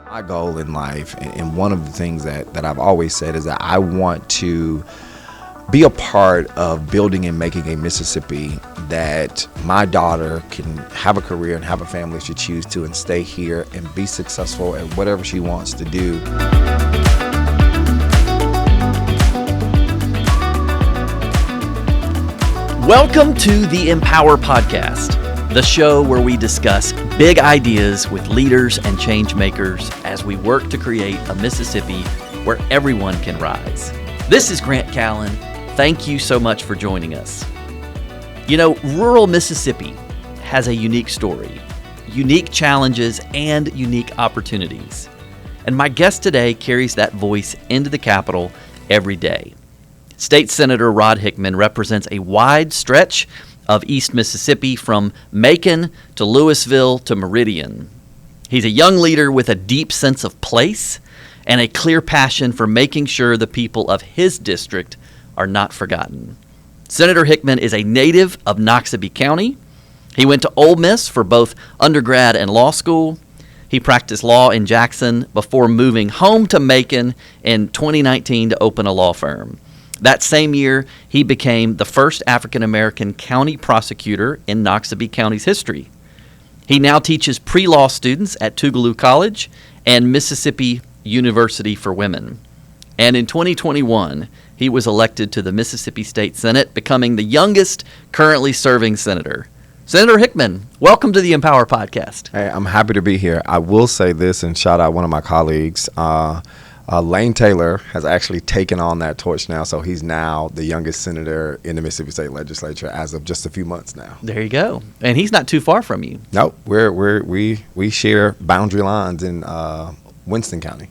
My goal in life, and one of the things that I've always said, is that I want to be a part of building and making a Mississippi that my daughter can have a career and have a family if she chooses to, and stay here and be successful at whatever she wants to do. Welcome to the Empower Podcast, the show where we discuss big ideas with leaders and change makers as we work to create a Mississippi where everyone can rise. This is Grant Callen. Thank you so much for joining us. You know, rural Mississippi has a unique story, unique challenges, and unique opportunities. And my guest today carries that voice into the Capitol every day. State Senator Rod Hickman represents a wide stretch of East Mississippi, from Macon to Louisville to Meridian. He's a young leader with a deep sense of place and a clear passion for making sure the people of his district are not forgotten. Senator Hickman is a native of Noxubee County. He went to Ole Miss for both undergrad and law school. He practiced law in Jackson before moving home to Macon in 2019 to open a law firm. That same year, he became the first African-American county prosecutor in Noxubee County's history. He now teaches pre-law students at Tougaloo College and Mississippi University for Women. And in 2021, he was elected to the Mississippi State Senate, becoming the youngest currently serving senator. Senator Hickman, welcome to the Empower Podcast. Hey, I'm happy to be here. I will say this and shout out one of my colleagues. Lane Taylor has actually taken on that torch now, so he's now the youngest senator in the Mississippi State Legislature as of just a few months now. There you go. And he's not too far from you. Nope, we share boundary lines in Winston County.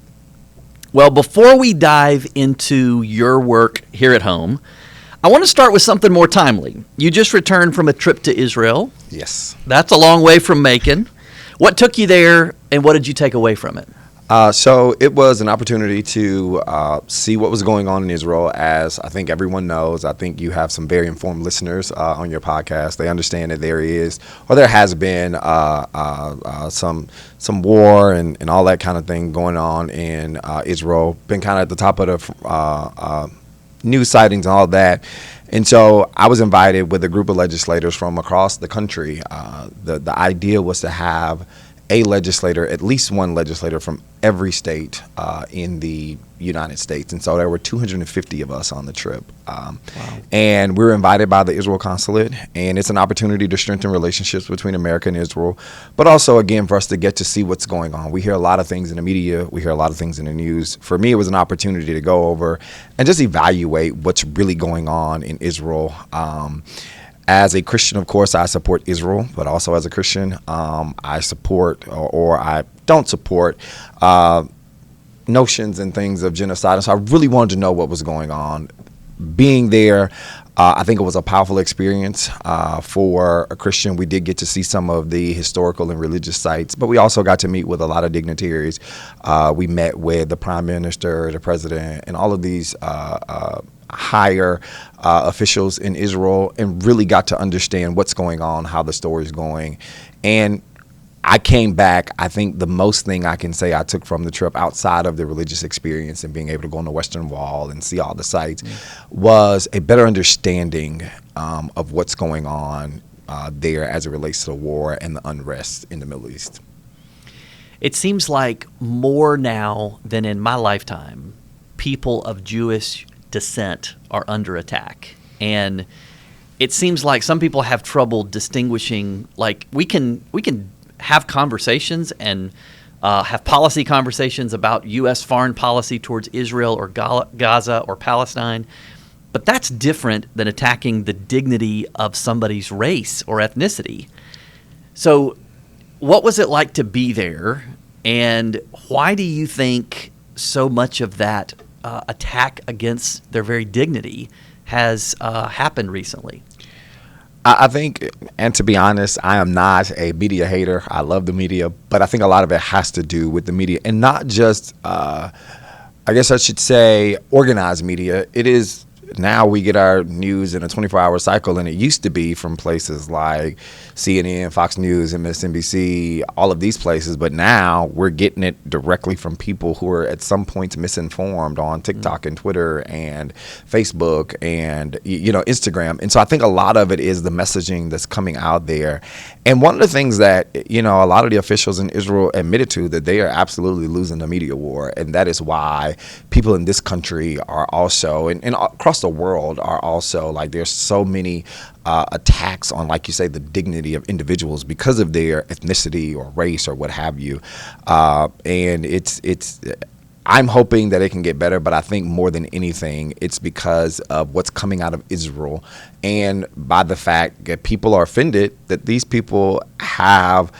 Well, before we dive into your work here at home, I want to start with something more timely. You just returned from a trip to Israel. Yes. That's a long way from Macon. What took you there, and what did you take away from it? So it was an opportunity to see what was going on in Israel. As I think everyone knows, I think you have some very informed listeners on your podcast. They understand that there is, or there has been, some war and all that kind of thing going on in Israel. Been kind of at the top of the news sightings and all of that. And so I was invited with a group of legislators from across the country. The idea was to have a legislator, at least one legislator from every state in the United States. And so there were 250 of us on the trip. Wow. And we were invited by the Israel consulate, and it's an opportunity to strengthen relationships between America and Israel, but also, again, for us to get to see what's going on. We hear a lot of things in the media. We hear a lot of things in the news. For me, it was an opportunity to go over and just evaluate what's really going on in Israel. As a Christian, of course, I support Israel, but also as a Christian, I support or I don't support notions and things of genocide. And so I really wanted to know what was going on. Being there, I think it was a powerful experience for a Christian. We did get to see some of the historical and religious sites, but we also got to meet with a lot of dignitaries. We met with the Prime Minister, the President, and all of these higher officials in Israel, and really got to understand what's going on, how the story is going. And I came back, I think the most thing I can say I took from the trip, outside of the religious experience and being able to go on the Western Wall and see all the sites, was a better understanding of what's going on there as it relates to the war and the unrest in the Middle East. It seems like more now than in my lifetime, people of Jewish descent are under attack. And it seems like some people have trouble distinguishing, like we can have conversations and have policy conversations about U.S. foreign policy towards Israel or Gaza or Palestine, but that's different than attacking the dignity of somebody's race or ethnicity. So what was it like to be there, and why do you think so much of that attack against their very dignity has happened recently? I think, and to be honest, I am not a media hater. I love the media, but I think a lot of it has to do with the media, and not just, I guess I should say, organized media. It is now we get our news in a 24-hour cycle, and it used to be from places like CNN, Fox News, MSNBC, all of these places. But now we're getting it directly from people who are at some points misinformed on TikTok and Twitter and Facebook and, Instagram. And so I think a lot of it is the messaging that's coming out there. And one of the things that, a lot of the officials in Israel admitted to, that they are absolutely losing the media war. And that is why people in this country are also, and across the world are also, like, there's so many attacks on, like you say, the dignity of individuals because of their ethnicity or race or what have you. And I'm hoping that it can get better, but I think more than anything, it's because of what's coming out of Israel and by the fact that people are offended that these people have,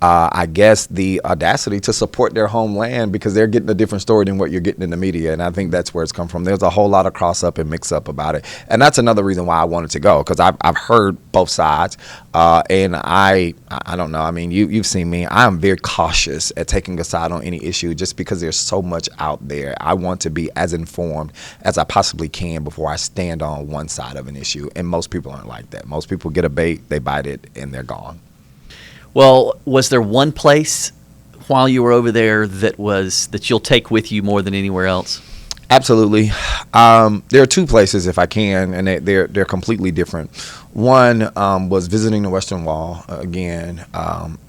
I guess, the audacity to support their homeland because they're getting a different story than what you're getting in the media. And I think that's where it's come from. There's a whole lot of cross up and mix up about it. And that's another reason why I wanted to go, because I've heard both sides. And I don't know. I mean, you've seen me. I am very cautious at taking a side on any issue just because there's so much out there. I want to be as informed as I possibly can before I stand on one side of an issue. And most people aren't like that. Most people get a bait, they bite it, and they're gone. Well, was there one place while you were over there that you'll take with you more than anywhere else? Absolutely. There are two places, if I can, and they're completely different. One was visiting the Western Wall again.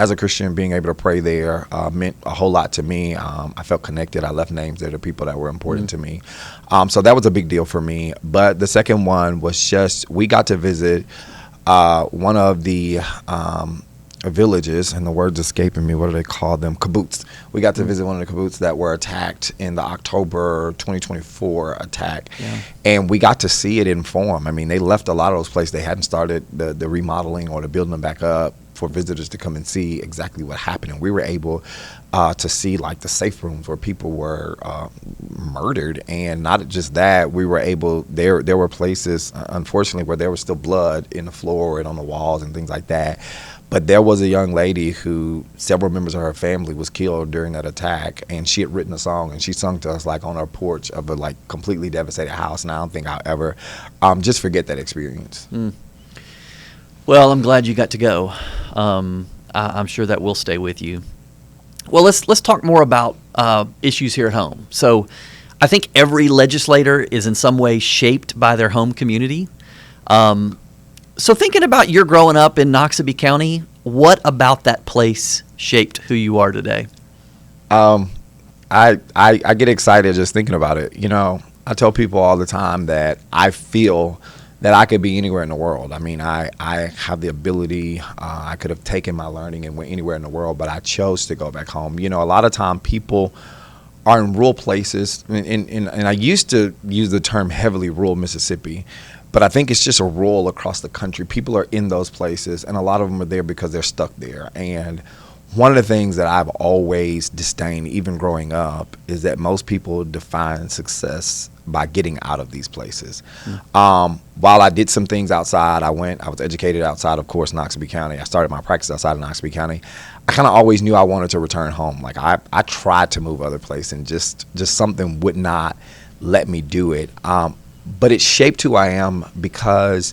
As a Christian, being able to pray there meant a whole lot to me. I felt connected. I left names there to people that were important to me. So that was a big deal for me. But the second one was just we got to visit one of the villages, and the word's escaping me. What do they call them? Kibbutz. We got to visit one of the kibbutz that were attacked in the October 2024 attack. Yeah. And we got to see it in form. I mean, they left a lot of those places. They hadn't started the remodeling or the building them back up for visitors to come and see exactly what happened. And we were able to see, like, the safe rooms where people were murdered. And not just that, we were able, there were places, unfortunately, where there was still blood in the floor and on the walls and things like that. But there was a young lady who several members of her family was killed during that attack, and she had written a song, and she sung to us, like, on our porch of a, like, completely devastated house. And I don't think I'll ever just forget that experience. Well, I'm glad you got to go. I'm sure that will stay with you. Well, let's talk more about issues here at home. So I think every legislator is in some way shaped by their home community. So thinking about your growing up in Noxubee County, what about that place shaped who you are today? I get excited just thinking about it. I tell people all the time that I feel that I could be anywhere in the world. I mean, I have the ability, I could have taken my learning and went anywhere in the world, but I chose to go back home. A lot of time people are in rural places, and I used to use the term heavily rural Mississippi, but I think it's just a rural across the country. People are in those places, and a lot of them are there because they're stuck there. And one of the things that I've always disdained, even growing up, is that most people define success by getting out of these places. While I did some things outside, I was educated outside, of course, Noxubee County. I started my practice outside of Noxubee County. I kind of always knew I wanted to return home. Like, I tried to move other places, and just something would not let me do it. But it shaped who I am because,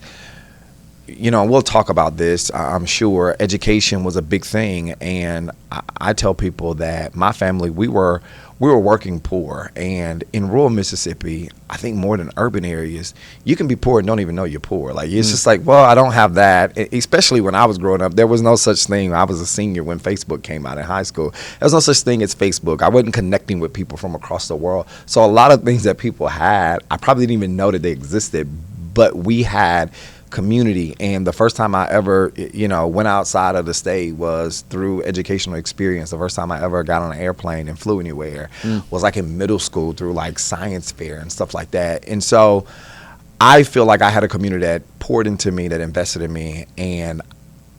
we'll talk about this, I'm sure. Education was a big thing, and I tell people that my family, we were working poor. And in rural Mississippi, I think more than urban areas, you can be poor and don't even know you're poor. Like, it's just like, well, I don't have that. Especially when I was growing up, there was no such thing. I was a senior when Facebook came out in high school. There was no such thing as Facebook. I wasn't connecting with people from across the world. So a lot of things that people had, I probably didn't even know that they existed, but we had community. And the first time I ever, went outside of the state was through educational experience. The first time I ever got on an airplane and flew anywhere was like in middle school through like science fair and stuff like that. And so I feel like I had a community that poured into me, that invested in me, and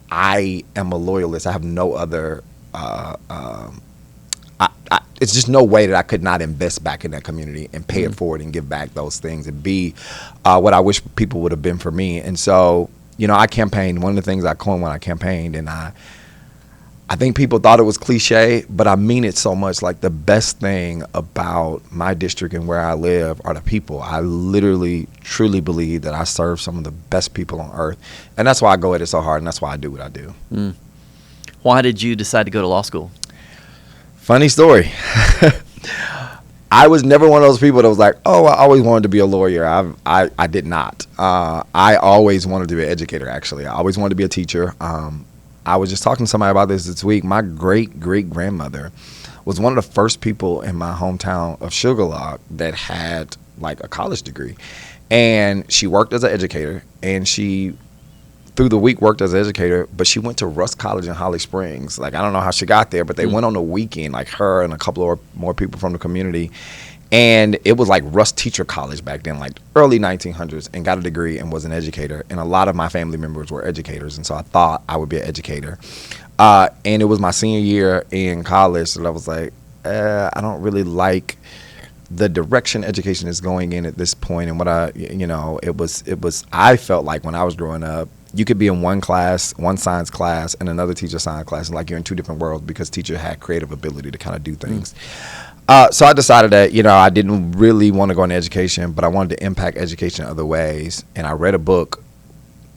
I am a loyalist. I have no other it's just no way that I could not invest back in that community and pay it forward and give back those things and be what I wish people would have been for me. And so, I campaigned. One of the things I coined when I campaigned, and I I think people thought it was cliche, but I mean it so much. Like, the best thing about my district and where I live are the people. I literally, truly believe that I serve some of the best people on earth. And that's why I go at it so hard, and that's why I do what I do. Why did you decide to go to law school? Funny story. I was never one of those people that was like, oh, I always wanted to be a lawyer. I did not. I always wanted to be an educator, actually. I always wanted to be a teacher. I was just talking to somebody about this week. My great-great-grandmother was one of the first people in my hometown of Sugar Lock that had, like, a college degree. And she worked as an educator, and she, through the week, worked as an educator, but she went to Rusk College in Holly Springs. Like, I don't know how she got there, but they went on a weekend, like her and a couple of more people from the community. And it was like Rusk Teacher College back then, like early 1900s, and got a degree and was an educator. And a lot of my family members were educators, and so I thought I would be an educator. And it was my senior year in college that I was like, I don't really like the direction education is going in at this point. And what I felt like when I was growing up, you could be in one science class, and another teacher science class, and like you're in two different worlds because teacher had creative ability to kind of do things. So I decided that, I didn't really want to go into education, but I wanted to impact education in other ways. And I read a book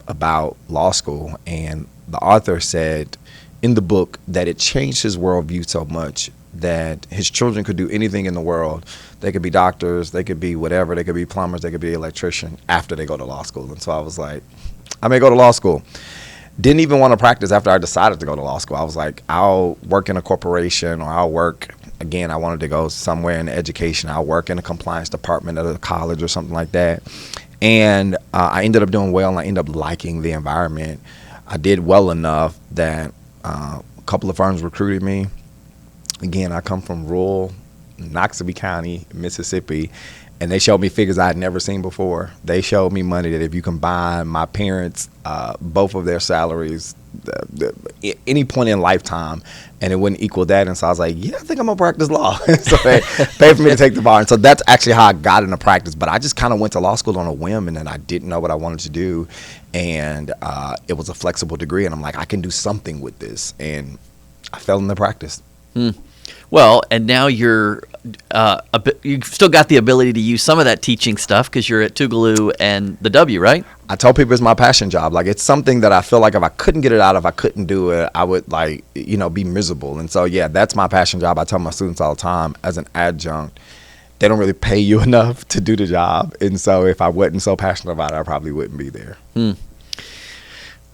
about law school, and the author said in the book that it changed his worldview so much that his children could do anything in the world. They could be doctors, they could be whatever, they could be plumbers, they could be electrician after they go to law school. And so I was like, I may go to law school. Didn't even want to practice after I decided to go to law school. I was like, I'll work in a corporation, or I'll work, again, I wanted to go somewhere in education. I'll work in a compliance department at a college or something like that. And I ended up doing well, and I ended up liking the environment. I did well enough that a couple of firms recruited me. Again, I come from rural Noxubee County, Mississippi, and they showed me figures I had never seen before. They showed me money that if you combine my parents, both of their salaries, any point in lifetime, and it wouldn't equal that. And so I was like, yeah, I think I'm going to practice law. So they paid for me to take the bar. And so that's actually how I got into practice. But I just kind of went to law school on a whim, and then I didn't know what I wanted to do. And it was a flexible degree. And I'm like, I can do something with this. And I fell into practice. Well, and now you've still got the ability to use some of that teaching stuff because you're at Tougaloo and the W, right? I tell people it's my passion job. Like, it's something that I feel like if I couldn't get it out, if I couldn't do it, I would be miserable. And so, yeah, that's my passion job. I tell my students all the time, as an adjunct, they don't really pay you enough to do the job. And so if I wasn't so passionate about it, I probably wouldn't be there.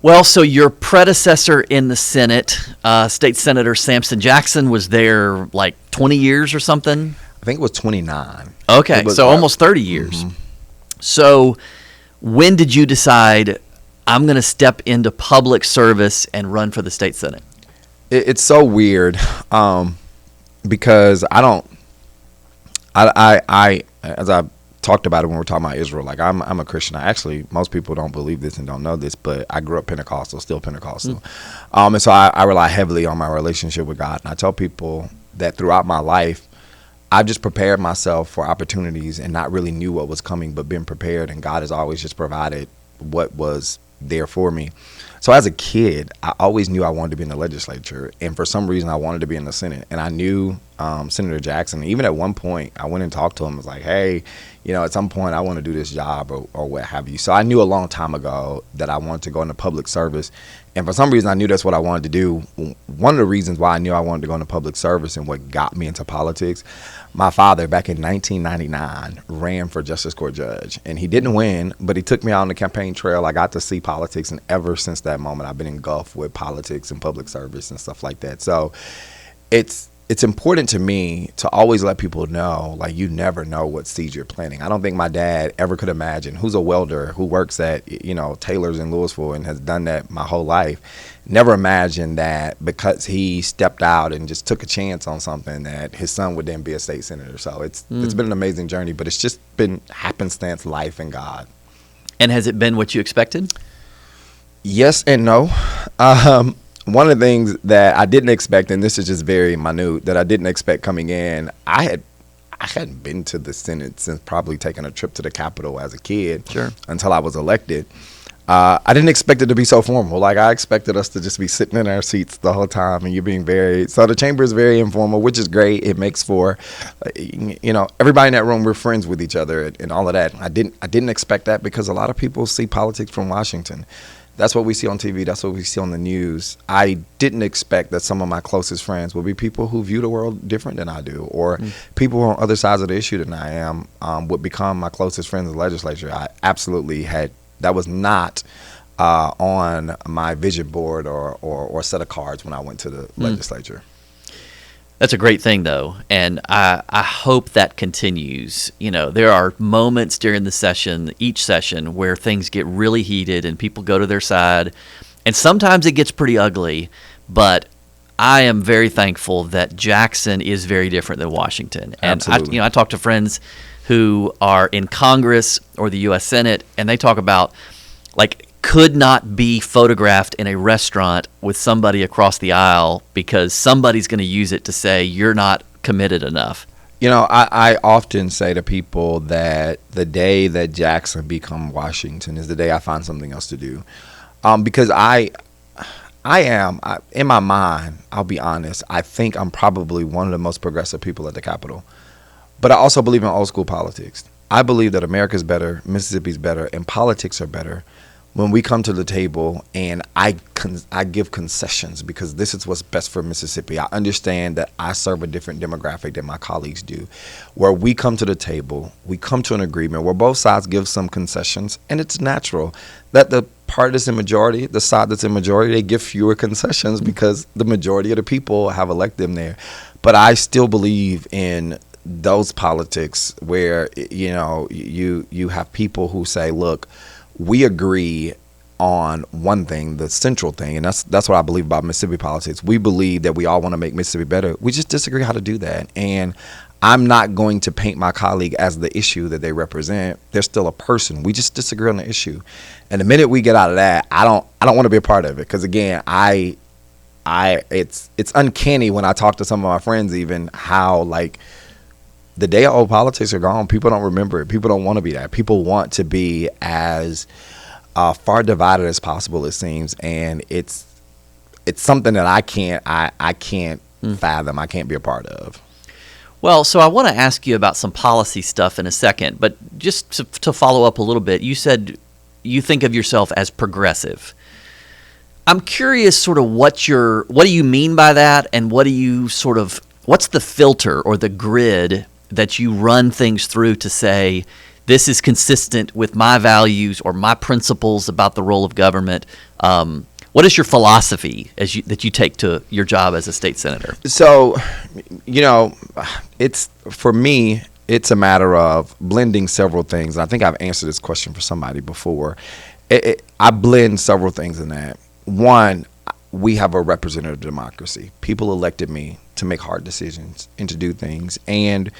Well, so your predecessor in the Senate, State Senator Sampson Jackson, was there like 20 years or something? I think it was 29. Okay, so almost 30 years. So when did you decide, I'm going to step into public service and run for the state Senate? It's so weird because as I talked about it when we were talking about Israel, like I'm a Christian. Most people don't believe this and don't know this, but I grew up Pentecostal, still Pentecostal. And so I rely heavily on my relationship with God. And I tell people that throughout my life, I've just prepared myself for opportunities and not really knew what was coming, but been prepared. And God has always just provided what was there for me. So as a kid, I always knew I wanted to be in the legislature. And for some reason, I wanted to be in the Senate. And I knew Senator Jackson. Even at one point, I went and talked to him. I was like, hey, at some point, I want to do this job or what have you. So I knew a long time ago that I wanted to go into public service. And for some reason, I knew that's what I wanted to do. One of the reasons why I knew I wanted to go into public service and what got me into politics, my father back in 1999 ran for Justice Court Judge. And he didn't win, but he took me out on the campaign trail. I got to see politics. And ever since that moment, I've been engulfed with politics and public service and stuff like that. So it's important to me to always let people know, like, you never know what seeds you're planting. I don't think my dad ever could imagine, who's a welder, who works at, Taylor's in Louisville and has done that my whole life, never imagined that because he stepped out and just took a chance on something that his son would then be a state senator. So it's been an amazing journey, but it's just been happenstance, life, and God. And has it been what you expected? Yes and no. One of the things that I didn't expect, and this is just very minute, that I didn't expect coming in, I hadn't been to the Senate since probably taking a trip to the Capitol as a kid until I was elected. I didn't expect it to be so formal. Like, I expected us to just be sitting in our seats the whole time, and you're being so the chamber is very informal, which is great. It makes for, everybody in that room, we're friends with each other and all of that. I didn't expect that, because a lot of people see politics from Washington. That's what we see on TV. That's what we see on the news. I didn't expect that some of my closest friends would be people who view the world different than I do, or people who are on other sides of the issue than I am, would become my closest friends in the legislature. I absolutely had. That was not on my vision board or set of cards when I went to the legislature. That's a great thing, though, and I hope that continues. There are moments during the session, each session, where things get really heated and people go to their side, and sometimes it gets pretty ugly, but I am very thankful that Jackson is very different than Washington. And Absolutely. I talk to friends who are in Congress or the U.S. Senate, and they talk about, could not be photographed in a restaurant with somebody across the aisle because somebody's going to use it to say you're not committed enough. I often say to people that the day that Jackson become Washington is the day I find something else to do. Because I am, in my mind, I'll be honest, I think I'm probably one of the most progressive people at the Capitol. But I also believe in old school politics. I believe that America's better, Mississippi's better, and politics are better when we come to the table and I give concessions, because this is what's best for Mississippi. I understand that I serve a different demographic than my colleagues do. Where we come to the table, we come to an agreement where both sides give some concessions, and it's natural that the party that's in majority, the side that's in majority, they give fewer concessions because the majority of the people have elected them there. But I still believe in those politics where, you have people who say, look, we agree on one thing, the central thing, and that's what I believe about Mississippi politics. We believe that we all want to make Mississippi better. We just disagree how to do that. And I'm not going to paint my colleague as the issue that they represent. They're still a person. We just disagree on the issue. And the minute we get out of that, I don't want to be a part of it, because again, it's uncanny when I talk to some of my friends, even how the day of old politics are gone. People don't remember it. People don't want to be that. People want to be as far divided as possible, it seems, and it's something that I can't fathom. I can't be a part of. Well, so I want to ask you about some policy stuff in a second, but just to follow up a little bit, you said you think of yourself as progressive. I'm curious, sort of, what do you mean by that, and what's the filter or the grid that you run things through to say this is consistent with my values or my principles about the role of government? What is your philosophy that you take to your job as a state senator? So, for me, it's a matter of blending several things. I think I've answered this question for somebody before. I blend several things in that. One, we have a representative democracy. People elected me to make hard decisions and to do things. And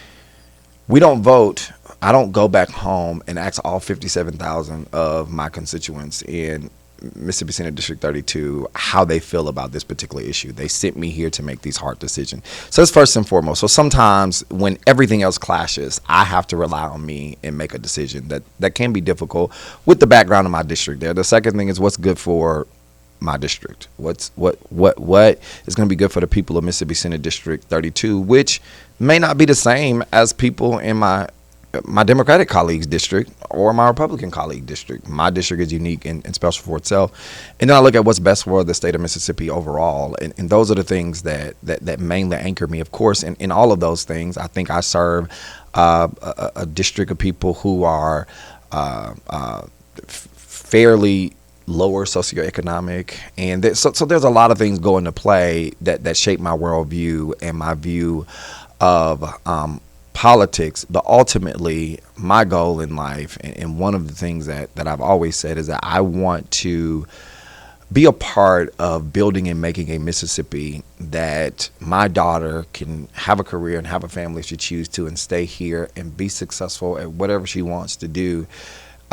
we don't vote. I don't go back home and ask all 57,000 of my constituents in Mississippi Senate District 32 how they feel about this particular issue. They sent me here to make these hard decisions. So that's first and foremost. So sometimes when everything else clashes, I have to rely on me and make a decision that can be difficult with the background of my district there. The second thing is what's good for my district. What is going to be good for the people of Mississippi Senate District 32, which may not be the same as people in my Democratic colleagues' district or my Republican colleague district. My district is unique and special for itself. And then I look at what's best for the state of Mississippi overall. And those are the things that mainly anchor me. Of course, in all of those things, I think I serve a district of people who are fairly lower socioeconomic, and so there's a lot of things go into play that shape my worldview and my view of politics. But ultimately, my goal in life, and one of the things that I've always said, is that I want to be a part of building and making a Mississippi that my daughter can have a career and have a family if she chooses to, and stay here and be successful at whatever she wants to do.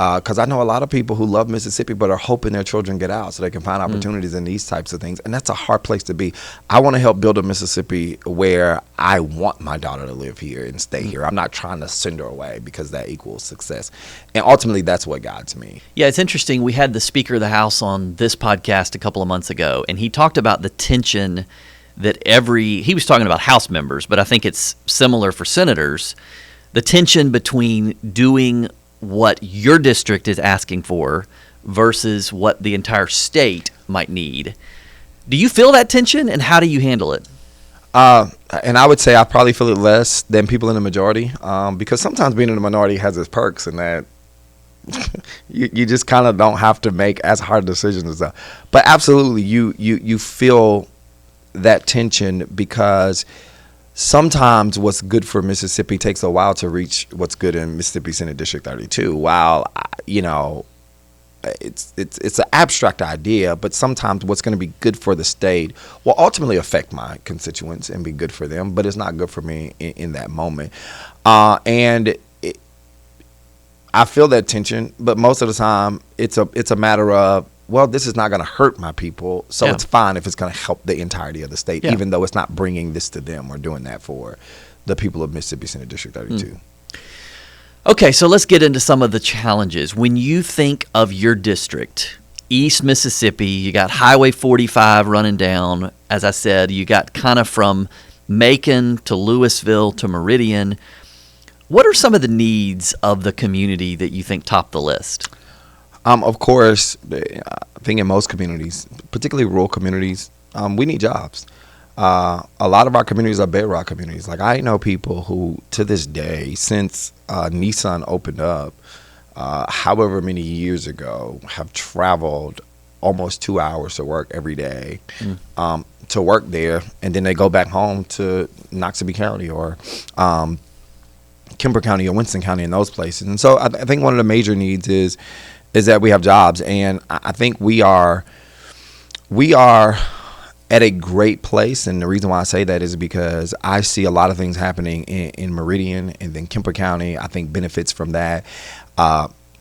Because I know a lot of people who love Mississippi but are hoping their children get out so they can find opportunities in these types of things. And that's a hard place to be. I want to help build a Mississippi where I want my daughter to live here and stay here. I'm not trying to send her away because that equals success. And ultimately, that's what guides me. Yeah, it's interesting. We had the Speaker of the House on this podcast a couple of months ago, and he talked about the tension that he was talking about House members, but I think it's similar for senators, the tension between doing what your district is asking for versus what the entire state might need. Do you feel that tension, and how do you handle it? And I would say I probably feel it less than people in the majority, because sometimes being in the minority has its perks in that you just kind of don't have to make as hard decisions as that. But absolutely, you feel that tension because sometimes what's good for Mississippi takes a while to reach what's good in Mississippi Senate District 32. While, it's an abstract idea, but sometimes what's going to be good for the state will ultimately affect my constituents and be good for them, but it's not good for me in that moment. I feel that tension, but most of the time it's a matter of, well, this is not going to hurt my people, so it's fine if it's going to help the entirety of the state, even though it's not bringing this to them or doing that for the people of Mississippi Senate District 32. Okay, so let's get into some of the challenges. When you think of your district, East Mississippi, you got Highway 45 running down. As I said, you got kind of from Macon to Louisville to Meridian. What are some of the needs of the community that you think top the list? Of course, I think in most communities, particularly rural communities, we need jobs. A lot of our communities are bedrock communities. Like, I know people who, to this day, since Nissan opened up, however many years ago, have traveled almost 2 hours to work every day to work there, and then they go back home to Noxubee County or Kemper County or Winston County and those places. And so I think one of the major needs is that we have jobs, and I think we are at a great place. And the reason why I say that is because I see a lot of things happening in Meridian, and then Kemper County, I think, benefits from that.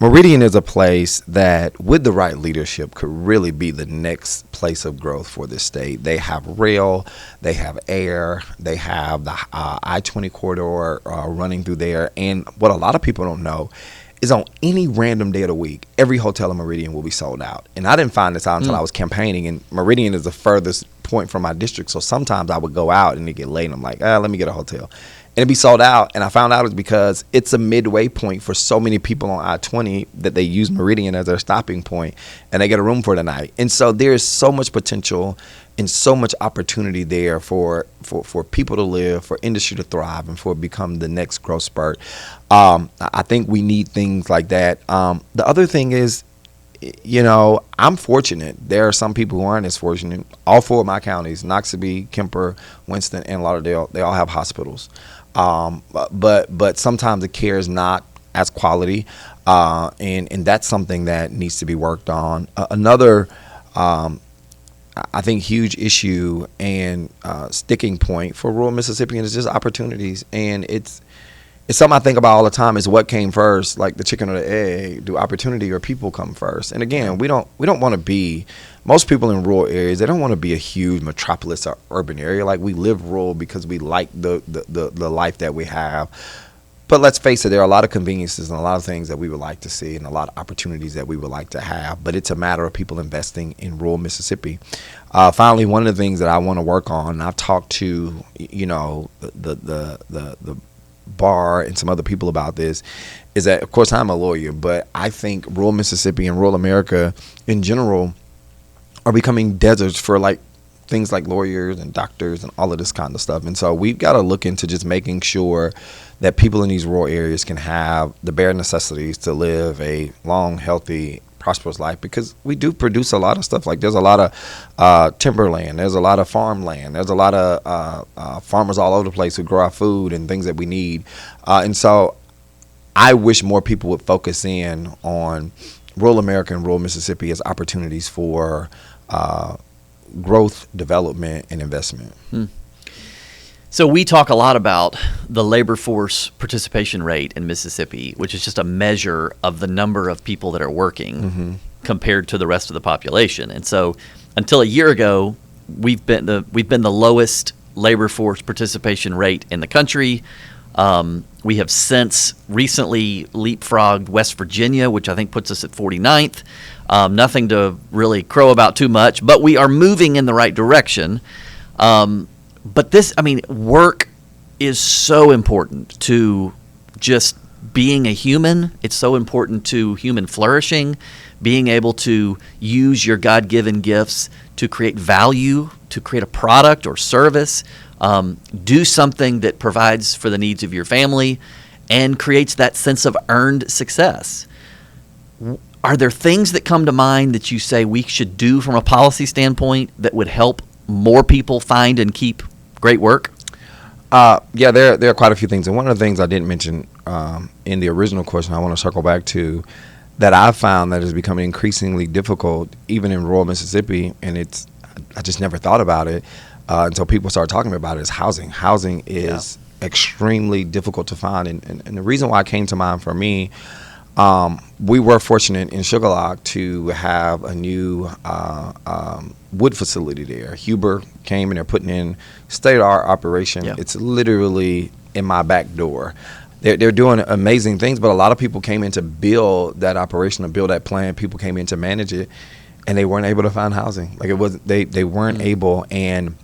Meridian is a place that, with the right leadership, could really be the next place of growth for this state. They have rail, they have air, they have the I-20 corridor running through there. And what a lot of people don't know is on any random day of the week, every hotel in Meridian will be sold out. And I didn't find this out until I was campaigning, and Meridian is the furthest point from my district. So sometimes I would go out and it get late, and I'm like, let me get a hotel. And it'd be sold out. And I found out it's because it's a midway point for so many people on I-20 that they use Meridian as their stopping point, and they get a room for the night. And so there's so much potential and so much opportunity there for people to live, for industry to thrive, and for it to become the next growth spurt. I think we need things like that. The other thing is, I'm fortunate. There are some people who aren't as fortunate. All four of my counties, Noxubee, Kemper, Winston, and Lauderdale, they all have hospitals. But sometimes the care is not as quality, and that's something that needs to be worked on. Another I think huge issue and sticking point for rural Mississippians is just opportunities, and it's something I think about all the time. Is what came first, like the chicken or the egg? Do opportunity or people come first? And again, we don't want to be, most people in rural areas, they don't want to be a huge metropolis or urban area. Like, we live rural because we like the life that we have. But let's face it, there are a lot of conveniences and a lot of things that we would like to see, and a lot of opportunities that we would like to have. But it's a matter of people investing in rural Mississippi. Finally, one of the things that I want to work on, and I've talked to, the bar and some other people about this, is that, of course, I'm a lawyer, but I think rural Mississippi and rural America in general are becoming deserts for things like lawyers and doctors and all of this kind of stuff. And so we've got to look into just making sure that people in these rural areas can have the bare necessities to live a long, healthy, prosperous life, because we do produce a lot of stuff. Like, there's a lot of timberland, there's a lot of farmland, there's a lot of farmers all over the place who grow our food and things that we need. And so I wish more people would focus in on rural America and rural Mississippi as opportunities for growth, development, and investment. So we talk a lot about the labor force participation rate in Mississippi, which is just a measure of the number of people that are working compared to the rest of the population. And so until a year ago, we've been the lowest labor force participation rate in the country. We have since recently leapfrogged West Virginia, which I think puts us at 49th. Nothing to really crow about too much, but we are moving in the right direction. But work is so important to just being a human. It's so important to human flourishing, being able to use your God-given gifts to create value, to create a product or service, do something that provides for the needs of your family and creates that sense of earned success. Are there things that come to mind that you say we should do from a policy standpoint that would help more people find and keep great work? Yeah, there are quite a few things. And one of the things I didn't mention in the original question I want to circle back to that I found that is becoming increasingly difficult, even in rural Mississippi, and I just never thought about it until people started talking about it, is housing. Housing is extremely difficult to find. And the reason why it came to mind for me, we were fortunate in Sugar Lock to have a new wood facility there. Huber came and they're putting in state-of-the-art operation. Yeah. It's literally in my back door. They're doing amazing things, but a lot of people came in to build that operation, to build that plant. People came in to manage it, and they weren't able to find housing. Like, it wasn't, they weren't able. And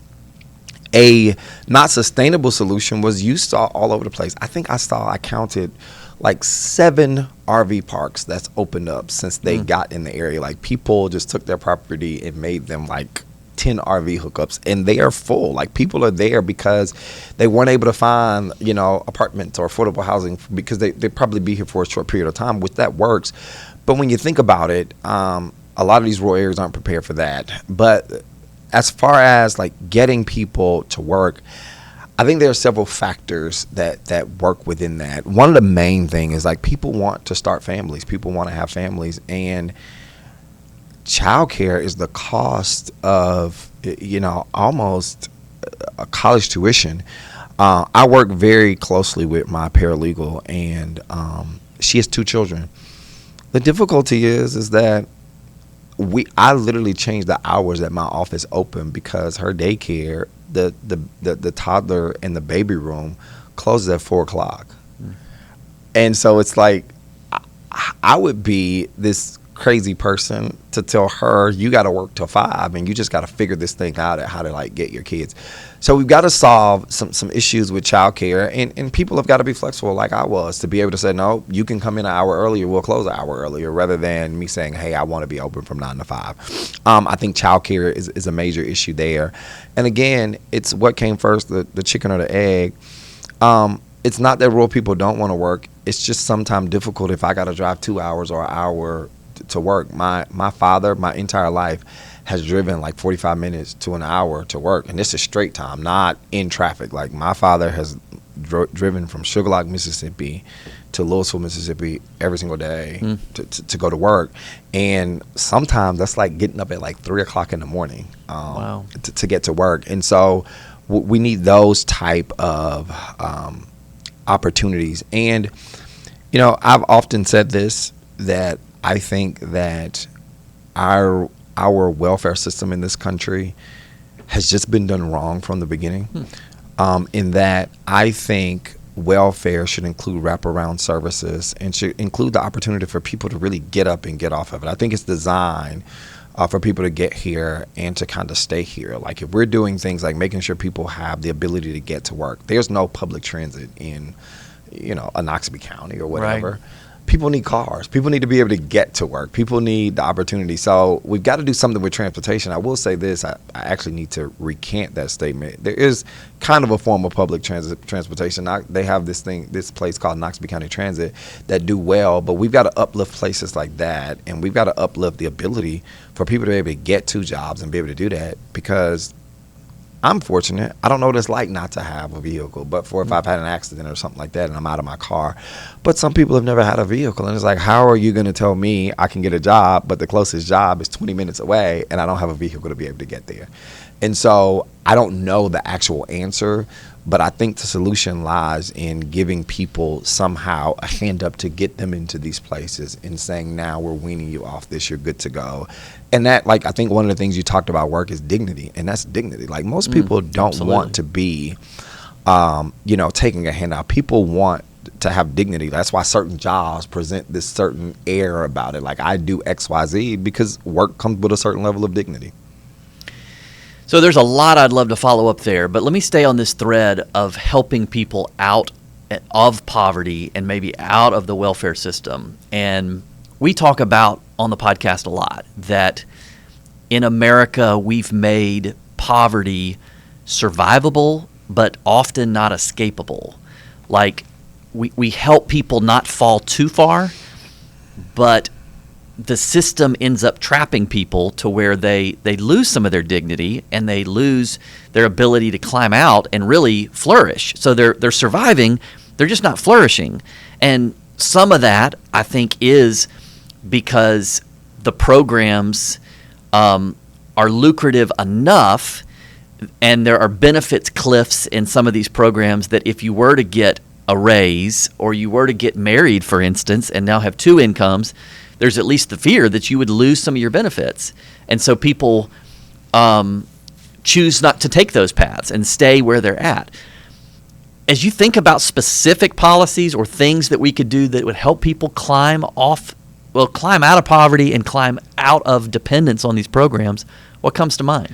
a not sustainable solution was you saw all over the place. I counted like 7 RV parks that's opened up since they got in the area. Like, people just took their property and made them like 10 RV hookups, and they are full. Like, people are there because they weren't able to find, apartments or affordable housing because they probably be here for a short period of time, which that works. But when you think about it, a lot of these rural areas aren't prepared for that. But as far as like getting people to work, I think there are several factors that work within that. One of the main things is like people want to start families. People want to have families, and childcare is the cost of, almost a college tuition. I work very closely with my paralegal, and she has 2 children. The difficulty is that I literally changed the hours that my office opened because her daycare, the toddler in the baby room, closes at 4:00. And so it's like I would be this crazy person to tell her, you got to work till 5 and you just got to figure this thing out at how to like get your kids. So we've got to solve some issues with childcare, and people have got to be flexible like I was to be able to say, no, you can come in an hour earlier, we'll close an hour earlier, rather than me saying, hey, I want to be open from 9 to 5. I think childcare is a major issue there. And again, it's what came first, the chicken or the egg. It's not that rural people don't want to work. It's just sometimes difficult if I got to drive 2 hours or an hour to work. My father, my entire life, has driven like 45 minutes to an hour to work, and this is straight time, not in traffic. Like, my father has driven from Sugar Lock, Mississippi to Louisville, Mississippi every single day to go to work, and sometimes that's like getting up at like 3:00 in the morning to get to work. And so we need those type of opportunities. And I've often said this, that I think that our welfare system in this country has just been done wrong from the beginning. In that I think welfare should include wraparound services and should include the opportunity for people to really get up and get off of it. I think it's designed for people to get here and to kind of stay here. Like, if we're doing things like making sure people have the ability to get to work, there's no public transit in, a Noxubee County or whatever. Right. People need cars. People need to be able to get to work. People need the opportunity. So we've got to do something with transportation. I will say this. I actually need to recant that statement. There is kind of a form of public transportation. They have this place called Noxubee County Transit that do well, but we've got to uplift places like that, and we've got to uplift the ability for people to be able to get to jobs and be able to do that, because I'm fortunate. I don't know what it's like not to have a vehicle, but if I've had an accident or something like that and I'm out of my car. But some people have never had a vehicle, and it's like, how are you going to tell me I can get a job, but the closest job is 20 minutes away and I don't have a vehicle to be able to get there? And so I don't know the actual answer, But I think the solution lies in giving people somehow a hand up to get them into these places and saying, now we're weaning you off this, you're good to go. And that, like, I think one of the things you talked about work is dignity, and that's dignity. Like, most people don't absolutely. want to be, taking a handout. People want to have dignity. That's why certain jobs present this certain air about it. Like, I do X, Y, Z because work comes with a certain level of dignity. So there's a lot I'd love to follow up there, but let me stay on this thread of helping people out of poverty and maybe out of the welfare system. And we talk about on the podcast a lot that in America we've made poverty survivable, but often not escapable. Like, we help people not fall too far, but the system ends up trapping people to where they lose some of their dignity and they lose their ability to climb out and really flourish. So they're surviving, they're just not flourishing. And some of that, I think, is because the programs are lucrative enough, and there are benefits cliffs in some of these programs that if you were to get a raise or you were to get married, for instance, and now have two incomes, there's at least the fear that you would lose some of your benefits. And so people choose not to take those paths and stay where they're at. As you think about specific policies or things that we could do that would help people climb out of poverty and climb out of dependence on these programs, what comes to mind?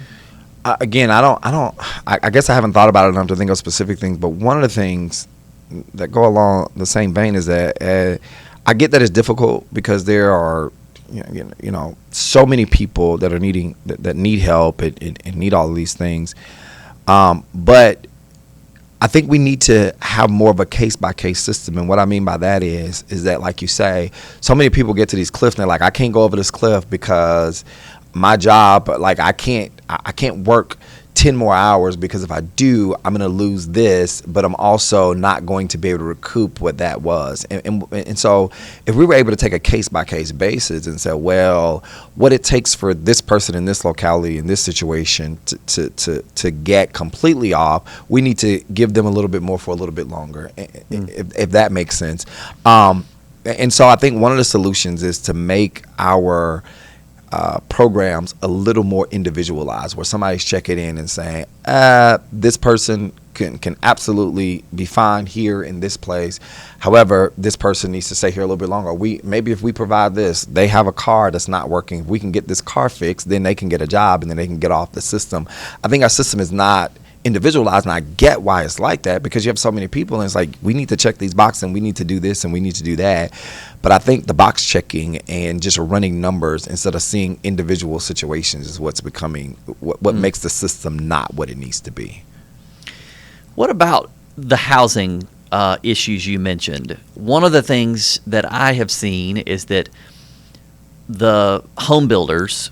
Again, I guess I haven't thought about it enough to think of specific things, but one of the things that go along the same vein is that I get that it's difficult because there are, so many people that are that need help and need all of these things. But I think we need to have more of a case-by-case system. And what I mean by that is that, like you say, so many people get to these cliffs and they're like, I can't go over this cliff because my job, like, I can't work 10 more hours because if I do, I'm going to lose this, but I'm also not going to be able to recoup what that was. And so if we were able to take a case-by-case basis and say, well, what it takes for this person in this locality, in this situation to get completely off, we need to give them a little bit more for a little bit longer, if that makes sense. And so I think one of the solutions is to make our programs a little more individualized, where somebody's checking in and saying, this person can absolutely be fine here in this place. However, this person needs to stay here a little bit longer. Maybe if we provide this, they have a car that's not working. If we can get this car fixed, then they can get a job and then they can get off the system. I think our system is not individualized, and I get why it's like that, because you have so many people and it's like, we need to check these boxes and we need to do this and we need to do that. But I think the box checking and just running numbers instead of seeing individual situations is what's becoming what makes the system not what it needs to be. What about the housing issues you mentioned? One of the things that I have seen is that the home builders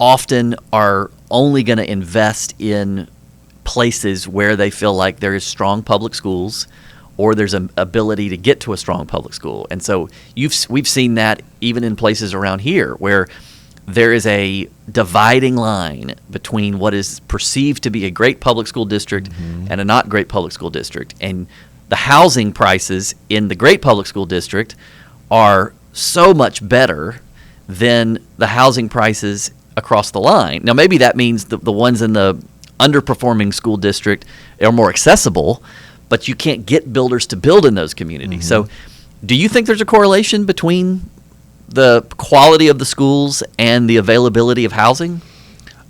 often are only going to invest in places where they feel like there is strong public schools or there's an ability to get to a strong public school. And so we've seen that even in places around here where there is a dividing line between what is perceived to be a great public school district and a not great public school district. And the housing prices in the great public school district are so much better than the housing prices across the line. Now, maybe that means the ones in the underperforming school district are more accessible, but you can't get builders to build in those communities. So do you think there's a correlation between the quality of the schools and the availability of housing?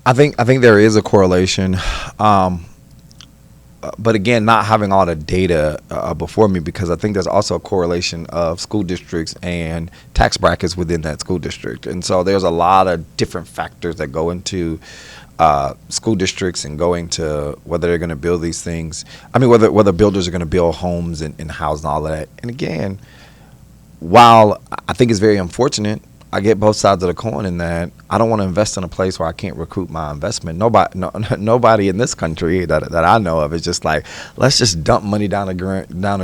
I think there is a correlation. But again, not having all the data before me, because I think there's also a correlation of school districts and tax brackets within that school district. And so there's a lot of different factors that go into school districts and going to whether they're going to build these things. I mean, whether builders are going to build homes and house and all of that. And again, while I think it's very unfortunate, I get both sides of the coin in that I don't want to invest in a place where I can't recoup my investment. Nobody in this country that I know of is just like, let's just dump money down a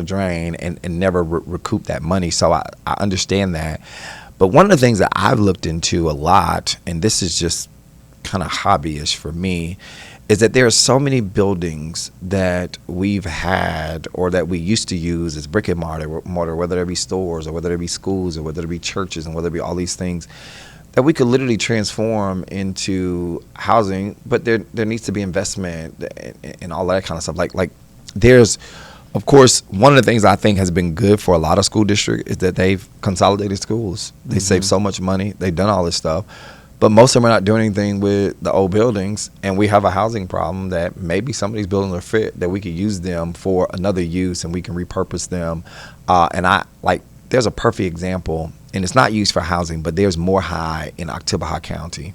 drain and never recoup that money. So I understand that. But one of the things that I've looked into a lot, and this is just kind of hobbyish for me, is that there are so many buildings that we've had or that we used to use as brick and mortar, whether it be stores or whether it be schools or whether it be churches and whether it be all these things that we could literally transform into housing, but there needs to be investment and all that kind of stuff. Like there's, of course, one of the things I think has been good for a lot of school districts is that they've consolidated schools. They save so much money. They've done all this stuff. But most of them are not doing anything with the old buildings, and we have a housing problem that maybe some of these buildings are fit, that we could use them for another use and we can repurpose them. There's a perfect example, and it's not used for housing, but there's Moore High in Oktibbeha County.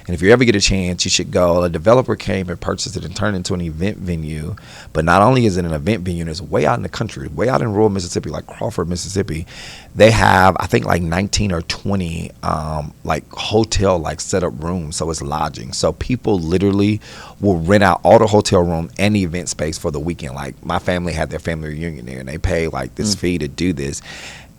And if you ever get a chance, you should go. A developer came and purchased it and turned it into an event venue. But not only is it an event venue, it's way out in the country, way out in rural Mississippi, like Crawford, Mississippi. They have, I think, like 19 or 20 hotel set up rooms. So it's lodging. So people literally will rent out all the hotel room and the event space for the weekend. Like my family had their family reunion there, and they pay like this fee to do this.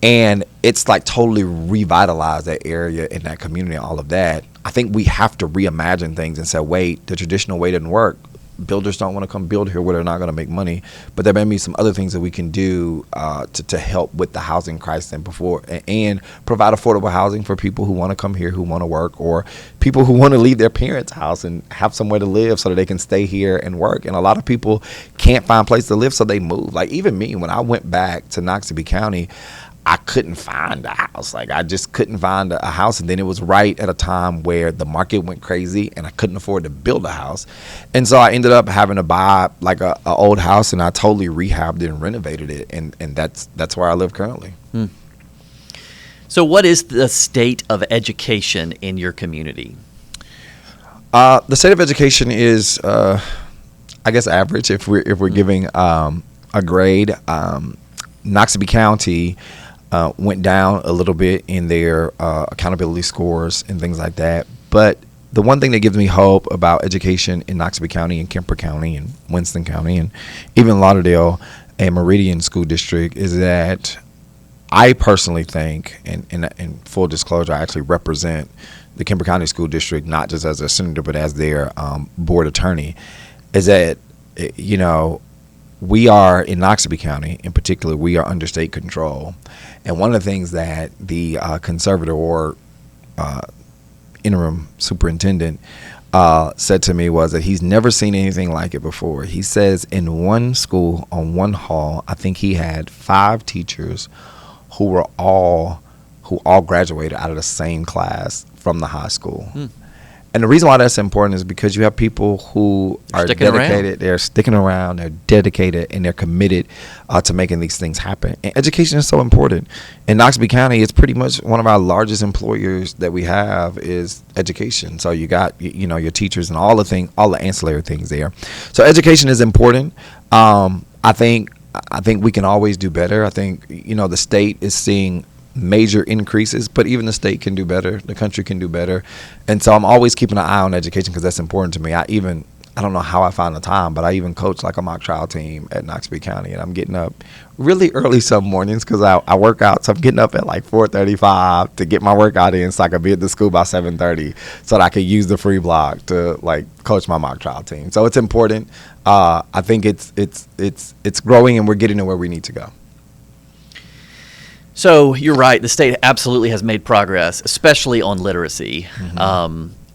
And it's like totally revitalized that area and that community and all of that. I think we have to reimagine things and say, wait, the traditional way didn't work. Builders don't want to come build here where they're not going to make money. But there may be some other things that we can do to help with the housing crisis and provide affordable housing for people who want to come here, who want to work, or people who want to leave their parents' house and have somewhere to live so that they can stay here and work. And a lot of people can't find a place to live, so they move. Like even me, when I went back to Noxubee County, I couldn't find a house. Like I just couldn't find a house. And then it was right at a time where the market went crazy and I couldn't afford to build a house. And so I ended up having to buy like a old house, and I totally rehabbed it and renovated it. And that's where I live currently. So what is the state of education in your community? The state of education is, I guess, average if we're giving a grade. Noxubee County went down a little bit in their accountability scores and things like that. But the one thing that gives me hope about education in Noxubee County and Kemper County and Winston County and even Lauderdale and Meridian School District is that I personally think, and in full disclosure, I actually represent the Kemper County School District, not just as a senator, but as their board attorney, is that, we are in Noxubee County, in particular, we are under state control. And one of the things that the conservator or interim superintendent said to me was that he's never seen anything like it before. He says in one school, on one hall, I think he had 5 teachers who all graduated out of the same class from the high school. And the reason why that's important is because you have people who are dedicated, they're sticking around, they're dedicated, and they're committed to making these things happen. And education is so important. In Noxubee County, it's pretty much one of our largest employers that we have is education. So you got, your teachers and all the ancillary things there. So education is important. I think we can always do better. I think, the state is seeing major increases, but even the state can do better. The country can do better. And so I'm always keeping an eye on education because that's important to me. I don't know how I find the time, but I even coach like a mock trial team at Noxubee County, and I'm getting up really early some mornings because I work out. So I'm getting up at like 4:35 to get my workout in so I can be at the school by 7:30 so that I can use the free block to like coach my mock trial team. So it's important. I think it's growing, and we're getting to where we need to go. So you're right. The state absolutely has made progress, especially on literacy.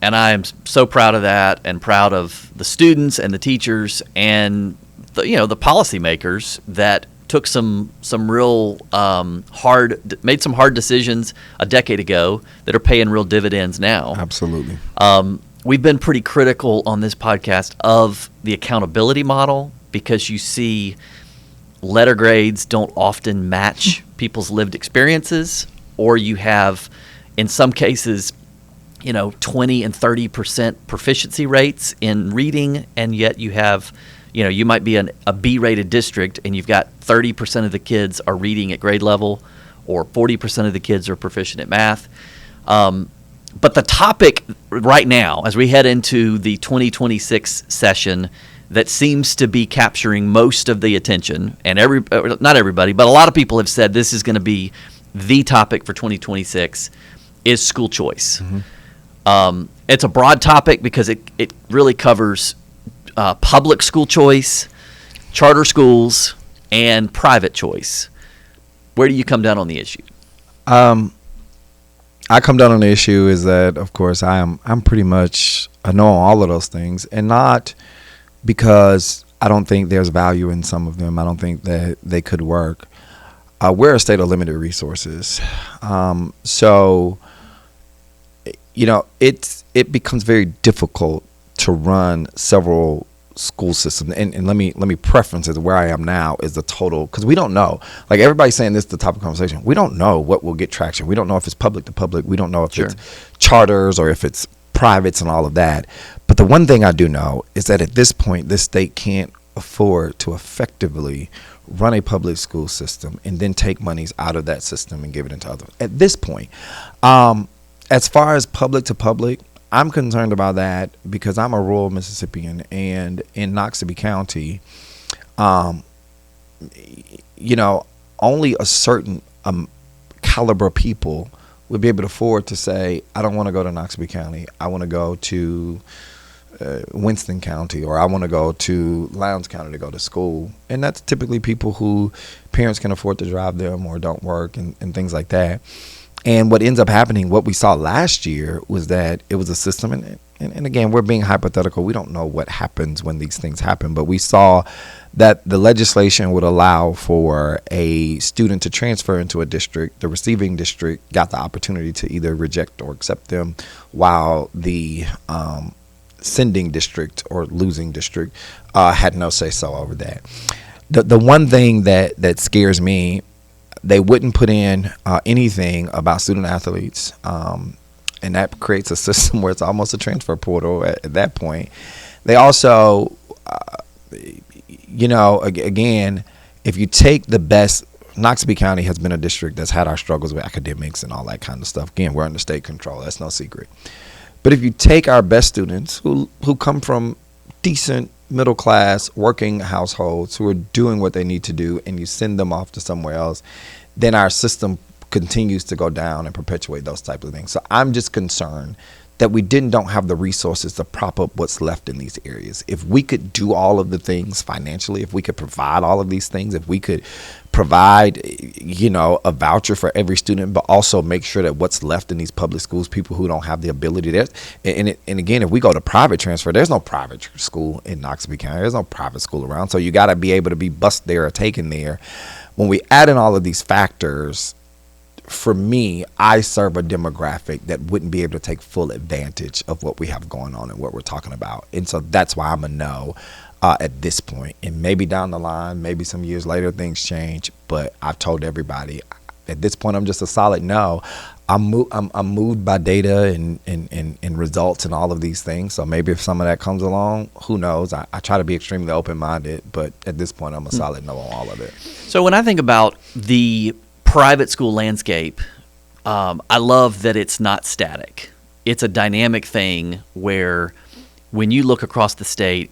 And I am so proud of that, and proud of the students and the teachers and the policymakers that took some real made some hard decisions a decade ago that are paying real dividends now. Absolutely. We've been pretty critical on this podcast of the accountability model because you see letter grades don't often match people's lived experiences, or you have, in some cases, 20 and 30% proficiency rates in reading, and yet you have, you might be a B-rated district and you've got 30% of the kids are reading at grade level, or 40% of the kids are proficient at math. But the topic right now, as we head into the 2026 session, that seems to be capturing most of the attention, and not everybody, but a lot of people have said this is going to be the topic for 2026, is school choice. It's a broad topic because it really covers public school choice, charter schools, and private choice. Where do you come down on the issue? I come down on the issue is that, of course, I'm pretty much a no on all of those things, and not because I don't think there's value in some of them. I don't think that they could work. We're a state of limited resources, so it becomes very difficult to run several school systems. And let me preference it. Where I am now is the total, because we don't know. Like, everybody's saying this is the topic of conversation. We don't know what will get traction. We don't know if it's public to public. We don't know if it's charters or if it's privates and all of that. But the one thing I do know is that at this point, this state can't afford to effectively run a public school system and then take monies out of that system and give it into others. At this point, as far as public to public, I'm concerned about that because I'm a rural Mississippian, and in Noxubee County, only a certain caliber of people would be able to afford to say, I don't want to go to Noxubee County. I want to go to Winston County, or I want to go to Lowndes County to go to school. And that's typically people who parents can afford to drive them or don't work and things like that. And what ends up happening, what we saw last year, was that it was a system, and again, we're being hypothetical. We don't know what happens when these things happen, but we saw that the legislation would allow for a student to transfer into a district. The receiving district got the opportunity to either reject or accept them, while the sending district or losing district had no say-so over that. The one thing that scares me, they wouldn't put in anything about student athletes, and that creates a system where it's almost a transfer portal at that point. They also, again, if you take the best, Noxubee County has been a district that's had our struggles with academics and all that kind of stuff. Again, we're under state control. That's no secret. But if you take our best students who come from decent middle class working households who are doing what they need to do, and you send them off to somewhere else, then our system continues to go down and perpetuate those types of things. So I'm just concerned that we don't have the resources to prop up what's left in these areas. If we could do all of the things financially, if we could provide all of these things, if we could provide, a voucher for every student, but also make sure that what's left in these public schools, people who don't have the ability there. And again, if we go to private transfer, there's no private school in Noxubee County. There's no private school around. So you got to be able to be bused there or taken there. When we add in all of these factors, for me, I serve a demographic that wouldn't be able to take full advantage of what we have going on and what we're talking about. And so that's why I'm a no at this point. And maybe down the line, maybe some years later, things change. But I've told everybody at this point, I'm just a solid no. I'm moved by data and results and all of these things. So maybe if some of that comes along, who knows? I try to be extremely open-minded, but at this point, I'm a solid no on all of it. So when I think about the private school landscape, I love that it's not static. It's a dynamic thing where when you look across the state,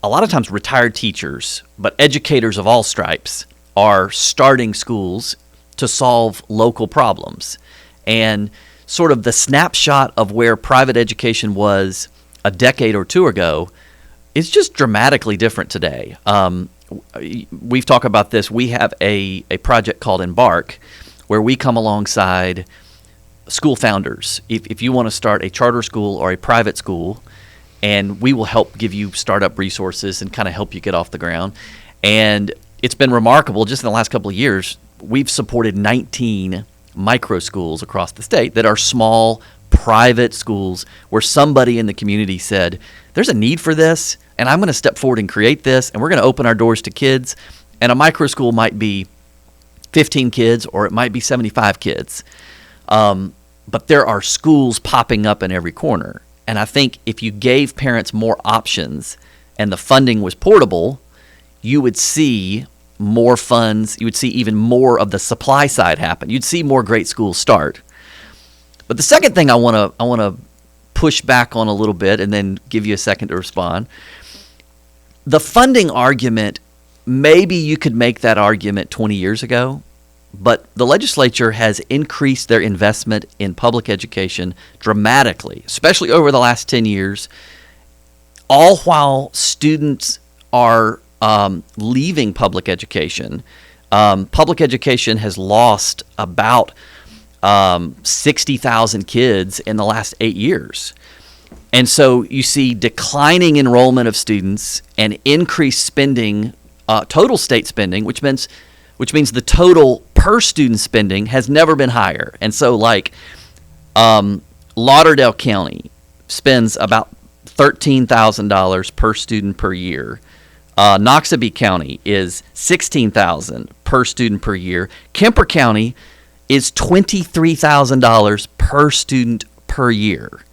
a lot of times retired teachers, but educators of all stripes, are starting schools to solve local problems. And sort of the snapshot of where private education was a decade or two ago is just dramatically different today. We've talked about this. We have a project called Embark, where we come alongside school founders. If you want to start a charter school or a private school, and we will help give you startup resources and kind of help you get off the ground. And it's been remarkable. Just in the last couple of years, we've supported 19 micro schools across the state that are small private schools where somebody in the community said, there's a need for this, and I'm going to step forward and create this, and we're going to open our doors to kids. And a micro school might be 15 kids, or it might be 75 kids. But there are schools popping up in every corner. And I think if you gave parents more options and the funding was portable, you would see more funds. You would see even more of the supply side happen. You'd see more great schools start. But the second thing I want to push back on a little bit, and then give you a second to respond. The funding argument, maybe you could make that argument 20 years ago, but the legislature has increased their investment in public education dramatically, especially over the last 10 years. all while students are leaving public education. Public education has lost about 60,000 kids in the last 8 years. And so you see declining enrollment of students and increased spending, total state spending, which means the total per student spending has never been higher. And so Lauderdale County spends about $13,000 per student per year. Noxubee County is $16,000 per student per year. Kemper County is $23,000 per student per year.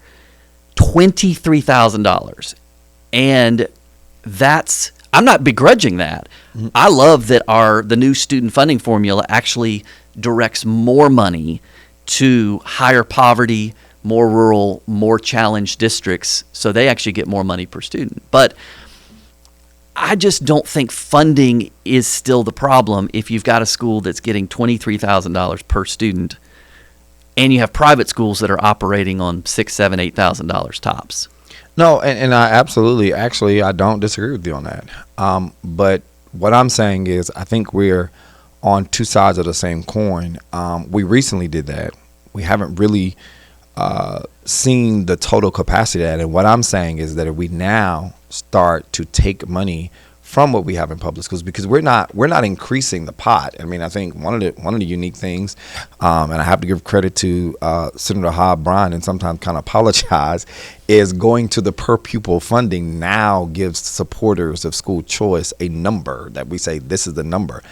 $23,000. And I'm not begrudging that. Mm-hmm. I love that the new student funding formula actually directs more money to higher poverty, more rural, more challenged districts, so they actually get more money per student. But I just don't think funding is still the problem if you've got a school that's getting $23,000 per student and you have private schools that are operating on $6,000, $7,000, $8,000 tops. No, and I absolutely, actually, I don't disagree with you on that. But what I'm saying is I think we're on two sides of the same coin. We recently did that. We haven't really seen the total capacity of that. And what I'm saying is that if we now start to take money from what we have in public schools, because we're not increasing the pot. I mean, I think one of the unique things, and I have to give credit to Senator Hobb Bryan and sometimes kind of apologize, is going to the per pupil funding now gives supporters of school choice a number that we say this is the number.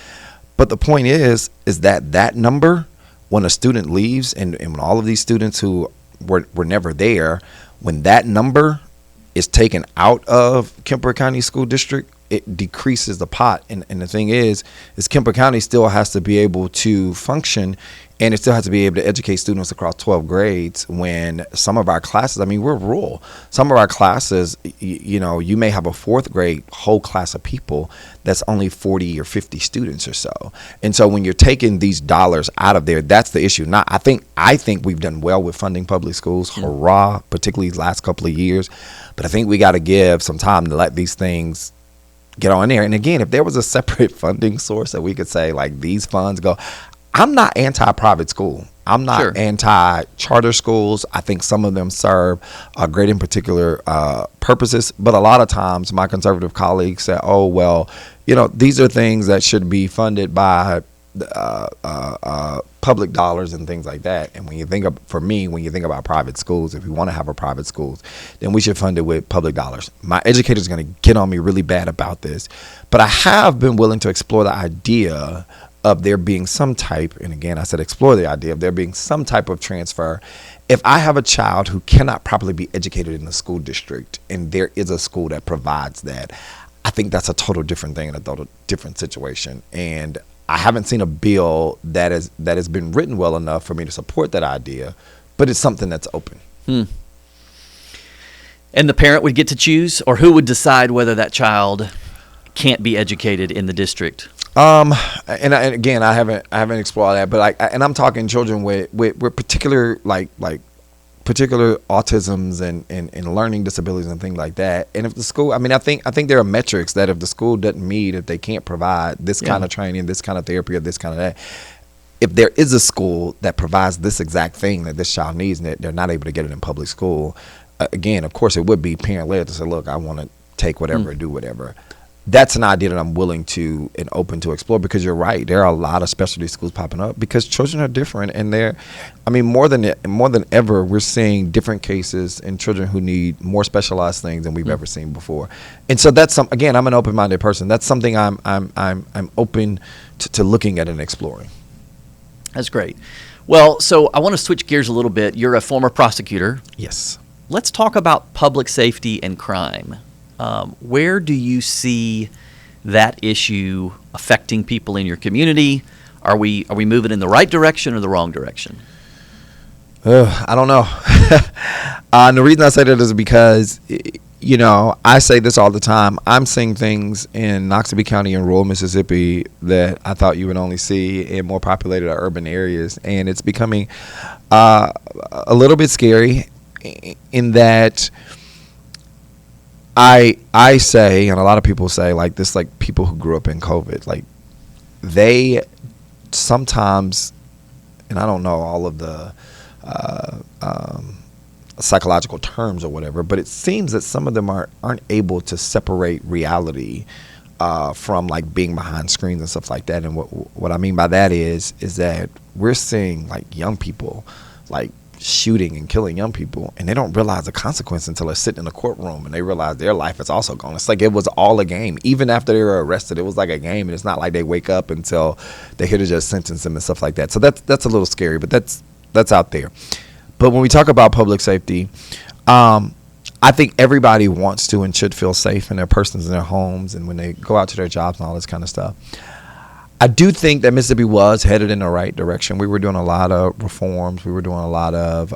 But the point is that number, when a student leaves and when all of these students who were never there, when that number is taken out of Kemper County School District, it decreases the pot. And the thing is Kemper County still has to be able to function, and it still has to be able to educate students across 12 grades when some of our classes, I mean, we're rural. Some of our classes, you may have a fourth grade whole class of people that's only 40 or 50 students or so. And so when you're taking these dollars out of there, that's the issue. Now, I think we've done well with funding public schools, hurrah, particularly the last couple of years. But I think we got to give some time to let these things get on there. And again, if there was a separate funding source that we could say, like, these funds go, I'm not anti-private school. I'm not anti-charter schools. I think some of them serve great in particular purposes. But a lot of times my conservative colleagues say, oh, well, these are things that should be funded by public dollars and things like that. And when you think about private schools, if we want to have a private schools, then we should fund it with public dollars. My educator is going to get on me really bad about this, but I have been willing to explore the idea of there being some type, and again, I said explore the idea of there being some type of transfer. If I have a child who cannot properly be educated in the school district and there is a school that provides that, I think that's a total different thing and a total different situation. And I haven't seen a bill that has been written well enough for me to support that idea, but it's something that's open. And the parent would get to choose, or who would decide whether that child can't be educated in the district? And again, I haven't explored that, but I'm talking children with particular particular autisms and learning disabilities and things like that. And if the school, I think there are metrics that if the school doesn't meet, if they can't provide this kind of training, this kind of therapy, or this kind of that, if there is a school that provides this exact thing that this child needs and they're not able to get it in public school, again, of course, it would be parent-led to say, look, I want to take whatever or do whatever. That's an idea that I'm willing to and open to explore, because you're right. There are a lot of specialty schools popping up because children are different, and more than ever, we're seeing different cases in children who need more specialized things than we've ever seen before. And so that's again, I'm an open-minded person. That's something I'm open to looking at and exploring. That's great. Well, so I want to switch gears a little bit. You're a former prosecutor. Yes. Let's talk about public safety and crime. Where do you see that issue affecting people in your community? Are we moving in the right direction or the wrong direction? I don't know. And the reason I say that is because, I say this all the time. I'm seeing things in Noxubee County in rural Mississippi that I thought you would only see in more populated or urban areas. And it's becoming a little bit scary in that I say, and a lot of people say like this, like people who grew up in COVID, like they sometimes, and I don't know all of the psychological terms or whatever, but it seems that some of them aren't able to separate reality from like being behind screens and stuff like that. And what I mean by that is that we're seeing like young people like shooting and killing young people, and they don't realize the consequence until they're sitting in the courtroom and they realize their life is also gone. It's like it was all a game. Even after they were arrested, it was like a game, and it's not like they wake up until they hear the judge sentence them and stuff like that. So that's a little scary, but that's out there. But when we talk about public safety, I think everybody wants to and should feel safe in their persons in their homes and when they go out to their jobs and all this kind of stuff. I do think that Mississippi was headed in the right direction. We were doing a lot of reforms. We were doing a lot of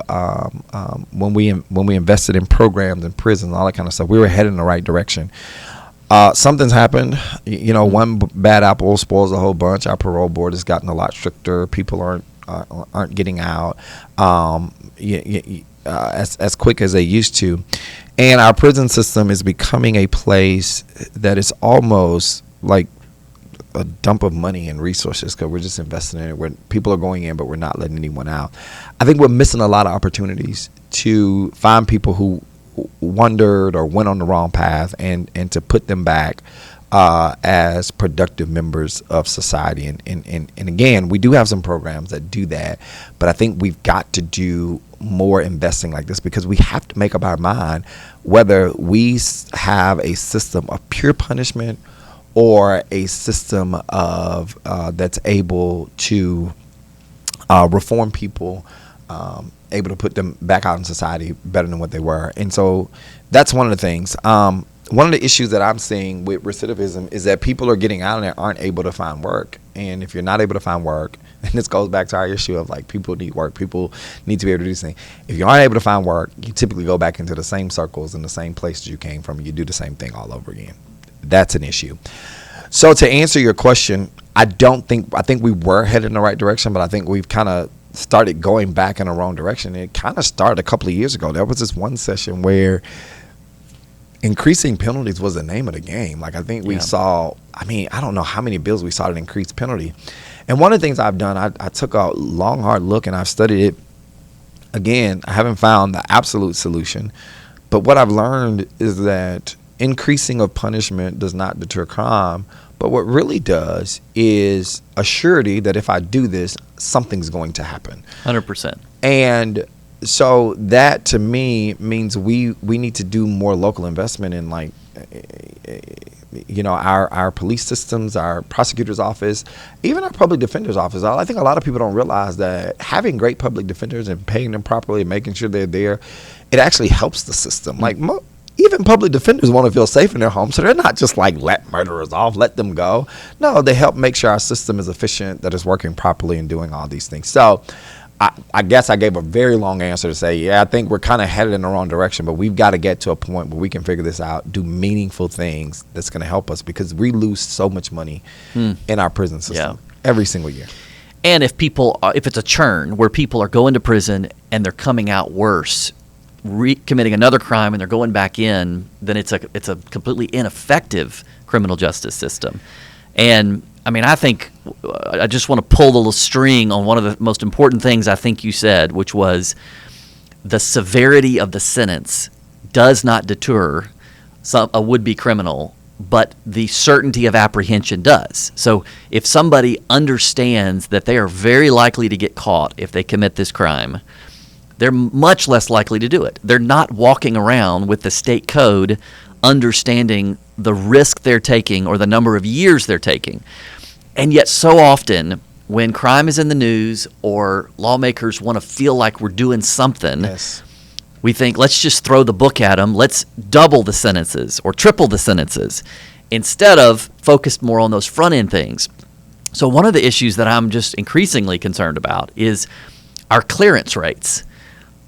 when we invested in programs and prisons and all that kind of stuff. We were headed in the right direction. Something's happened. One bad apple spoils a whole bunch. Our parole board has gotten a lot stricter. People aren't getting out as quick as they used to, and our prison system is becoming a place that is almost like a dump of money and resources because we're just investing in it where people are going in but we're not letting anyone out. I think we're missing a lot of opportunities to find people who wandered or went on the wrong path and to put them back as productive members of society. And again, we do have some programs that do that, but I think we've got to do more investing like this because we have to make up our mind whether we have a system of pure punishment or a system of that's able to reform people, able to put them back out in society better than what they were. And so that's one of the things. One of the issues that I'm seeing with recidivism is that people are getting out and they aren't able to find work. And if you're not able to find work, and this goes back to our issue of like people need work, people need to be able to do these things. If you aren't able to find work, you typically go back into the same circles and the same places you came from. You do the same thing all over again. That's an issue. So to answer your question, I think we were headed in the right direction, but I think we've kind of started going back in the wrong direction. It kind of started a couple of years ago. There was this one session where increasing penalties was the name of the game. Like I think we saw, I don't know how many bills we saw that increased penalty. And one of the things I've done, I took a long, hard look and I've studied it. Again, I haven't found the absolute solution, but what I've learned is that increasing of punishment does not deter crime, but what really does is a surety that if I do this, something's going to happen. 100%. And so that to me means we need to do more local investment in like, our police systems, our prosecutor's office, even our public defender's office. I think a lot of people don't realize that having great public defenders and paying them properly and making sure they're there, it actually helps the system. Like even public defenders want to feel safe in their home, so they're not just like let murderers off, let them go. No, they help make sure our system is efficient, that it's working properly and doing all these things. So I guess I gave a very long answer to say, I think we're kind of headed in the wrong direction, but we've got to get to a point where we can figure this out, do meaningful things that's going to help us because we lose so much money in our prison system every single year. And if it's a churn where people are going to prison and they're coming out worse, committing another crime and they're going back in, then it's a completely ineffective criminal justice system. And I think I just want to pull the little string on one of the most important things I think you said, which was the severity of the sentence does not deter a would-be criminal, but the certainty of apprehension does. So if somebody understands that they are very likely to get caught if they commit this crime, they're much less likely to do it. They're not walking around with the state code understanding the risk they're taking or the number of years they're taking. And yet so often when crime is in the news or lawmakers want to feel like we're doing something, we think, let's just throw the book at them. Let's double the sentences or triple the sentences instead of focused more on those front end things. So one of the issues that I'm just increasingly concerned about is our clearance rates.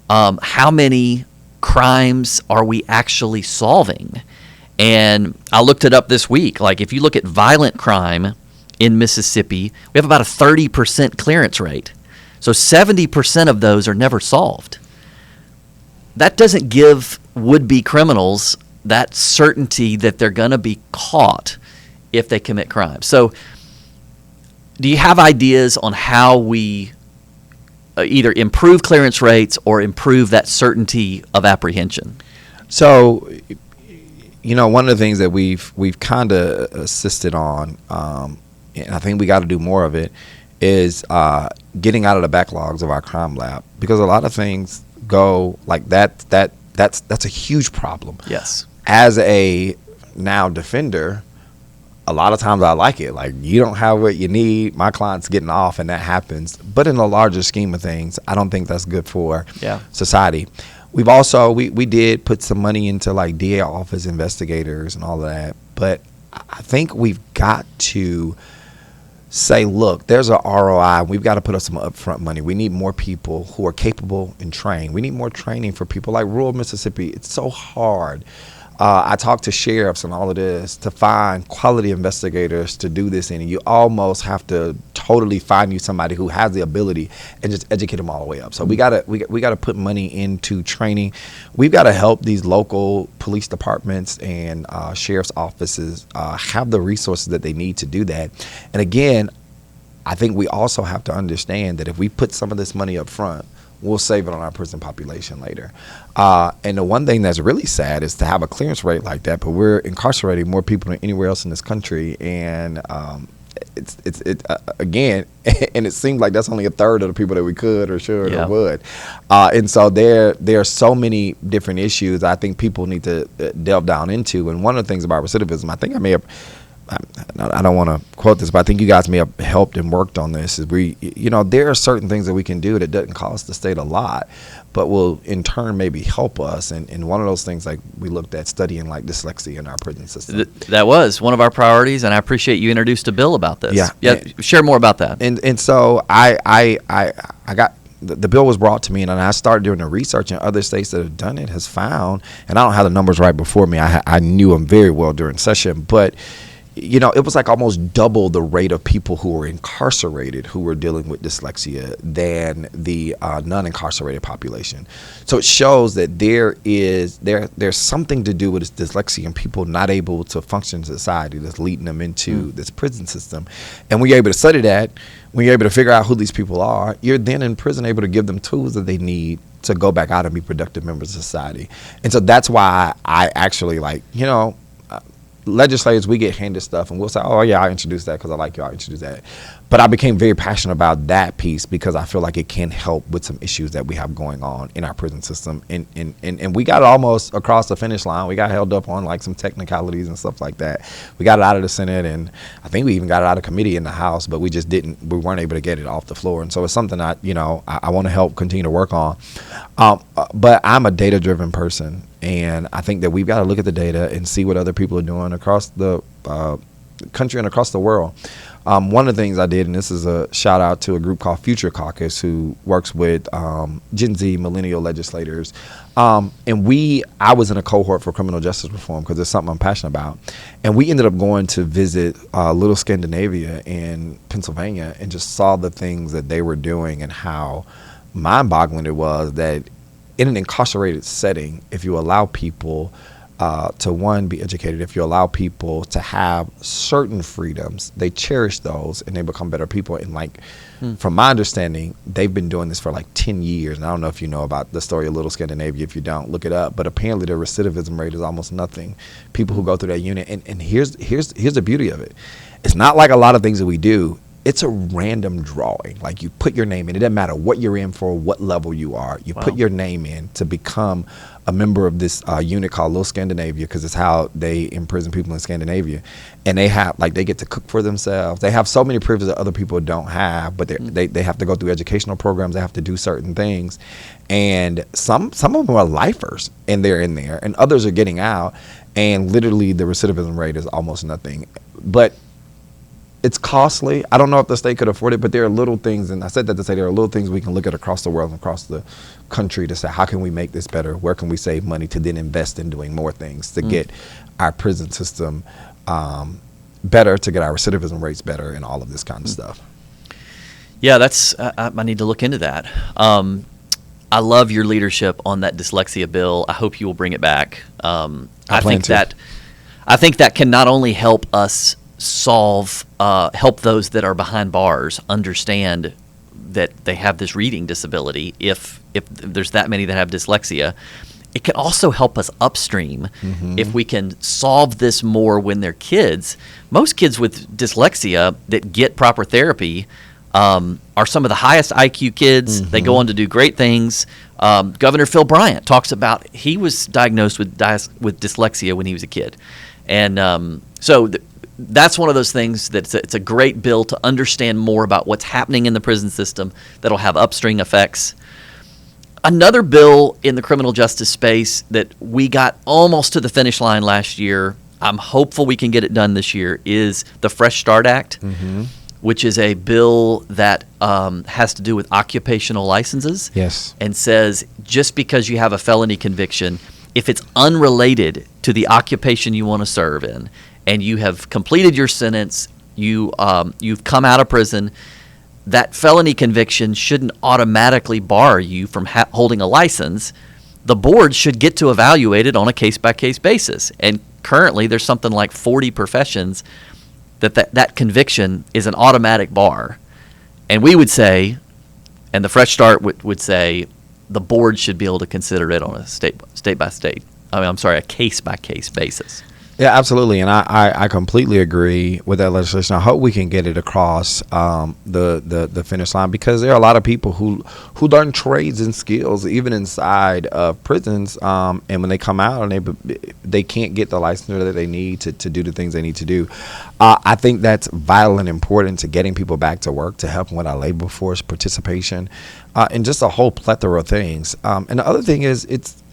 How many crimes are we actually solving? And I looked it up this week. Like if you look at violent crime in Mississippi, we have about a 30% clearance rate. So 70% of those are never solved. That doesn't give would-be criminals that certainty that they're going to be caught if they commit crimes. So do you have ideas on how we either improve clearance rates or improve that certainty of apprehension? So, one of the things that we've kind of assisted on, and I think we got to do more of it, is getting out of the backlogs of our crime lab, because a lot of things go like that. That's a huge problem. Yes. As a now defender, a lot of times I like it. Like, you don't have what you need, my client's getting off, and that happens. But in the larger scheme of things, I don't think that's good for society. We've also, we did put some money into like DA office investigators and all of that. But I think we've got to say, look, there's a ROI. We've got to put up some upfront money. We need more people who are capable and trained. We need more training for people like rural Mississippi. It's so hard. I talked to sheriffs and all of this to find quality investigators to do this in, and you almost have to totally find you somebody who has the ability and just educate them all the way up. So we gotta put money into training. We've got to help these local police departments and sheriff's offices have the resources that they need to do that. And again, I think we also have to understand that if we put some of this money up front, we'll save it on our prison population later. And the one thing that's really sad is to have a clearance rate like that, but we're incarcerating more people than anywhere else in this country. And again, and it seems like that's only a third of the people that we could or should or would. And so there are so many different issues I think people need to delve down into. And one of the things about recidivism, I think I don't want to quote this, but I think you guys may have helped and worked on this, is there are certain things that we can do that doesn't cost the state a lot, but will in turn maybe help us. And one of those things, like we looked at studying like dyslexia in our prison system. That was one of our priorities, and I appreciate you introduced a bill about this. Yeah. Share more about that. And so I got, the bill was brought to me, and I started doing the research, and other states that have done it has found, and I don't have the numbers right before me. I knew them very well during session, but it was like almost double the rate of people who were incarcerated who were dealing with dyslexia than the non-incarcerated population. So it shows that there's something to do with this dyslexia and people not able to function in society that's leading them into this prison system. And when you're able to study that, when you're able to figure out who these people are, you're then in prison able to give them tools that they need to go back out and be productive members of society. And so that's why I actually legislators, we get handed stuff and we'll say, oh yeah, I introduced that because I like you, I introduced that. But I became very passionate about that piece because I feel like it can help with some issues that we have going on in our prison system. And we got almost across the finish line. We got held up on like some technicalities and stuff like that. We got it out of the Senate, and I think we even got it out of committee in the House, but we weren't able to get it off the floor. And so it's something I want to help continue to work on. But I'm a data-driven person, and I think that we've got to look at the data and see what other people are doing across the country and across the world. One of the things I did, and this is a shout out to a group called Future Caucus, who works with Gen Z millennial legislators. And I was in a cohort for criminal justice reform because it's something I'm passionate about. And we ended up going to visit Little Scandinavia in Pennsylvania and just saw the things that they were doing and how mind-boggling it was that in an incarcerated setting, if you allow people to be educated, if you allow people to have certain freedoms, they cherish those and they become better people. And from my understanding, they've been doing this for like 10 years. And I don't know if you know about the story of Little Scandinavia. If you don't, look it up. But apparently the recidivism rate is almost nothing. People who go through that unit. And here's the beauty of it. It's not like a lot of things that we do. It's a random drawing. Like, you put your name in. It doesn't matter what you're in for, what level you are. You put your name in to become a member of this unit called Little Scandinavia, because it's how they imprison people in Scandinavia. And they get to cook for themselves. They have so many privileges that other people don't have, but they have to go through educational programs. They have to do certain things. And some of them are lifers, and they're in there. And others are getting out. And literally the recidivism rate is almost nothing. But it's costly. I don't know if the state could afford it, but there are little things, and I said that to say there are little things we can look at across the world and across the country to say, how can we make this better? Where can we save money to then invest in doing more things to get our prison system better, to get our recidivism rates better, and all of this kind of stuff? Yeah, I need to look into that. I love your leadership on that dyslexia bill. I hope you will bring it back. I think that can not only help us help those that are behind bars understand that they have this reading disability. If there's that many that have dyslexia, it can also help us upstream if we can solve this more when they're kids. Most kids with dyslexia that get proper therapy are some of the highest IQ kids. They go on to do great things. Governor Phil Bryant talks about he was diagnosed with dyslexia when he was a kid. And that's one of those things that it's a great bill to understand more about what's happening in the prison system that'll have upstream effects. Another bill in the criminal justice space that we got almost to the finish line last year, I'm hopeful we can get it done this year, is the Fresh Start Act, which is a bill that has to do with occupational licenses. Yes. And says just because you have a felony conviction, if it's unrelated to the occupation you want to serve in, and you have completed your sentence, you've come out of prison, that felony conviction shouldn't automatically bar you from holding a license. The board should get to evaluate it on a case-by-case basis. And currently, there's something like 40 professions that conviction is an automatic bar. And we would say, and the Fresh Start would say, the board should be able to consider it on a a case-by-case basis. Yeah, absolutely, and I completely agree with that legislation. I hope we can get it across the finish line, because there are a lot of people who learn trades and skills even inside of prisons, and when they come out and they can't get the licensure that they need to do the things they need to do. I think that's vital and important to getting people back to work, to help with our labor force participation, and just a whole plethora of things. And the other thing is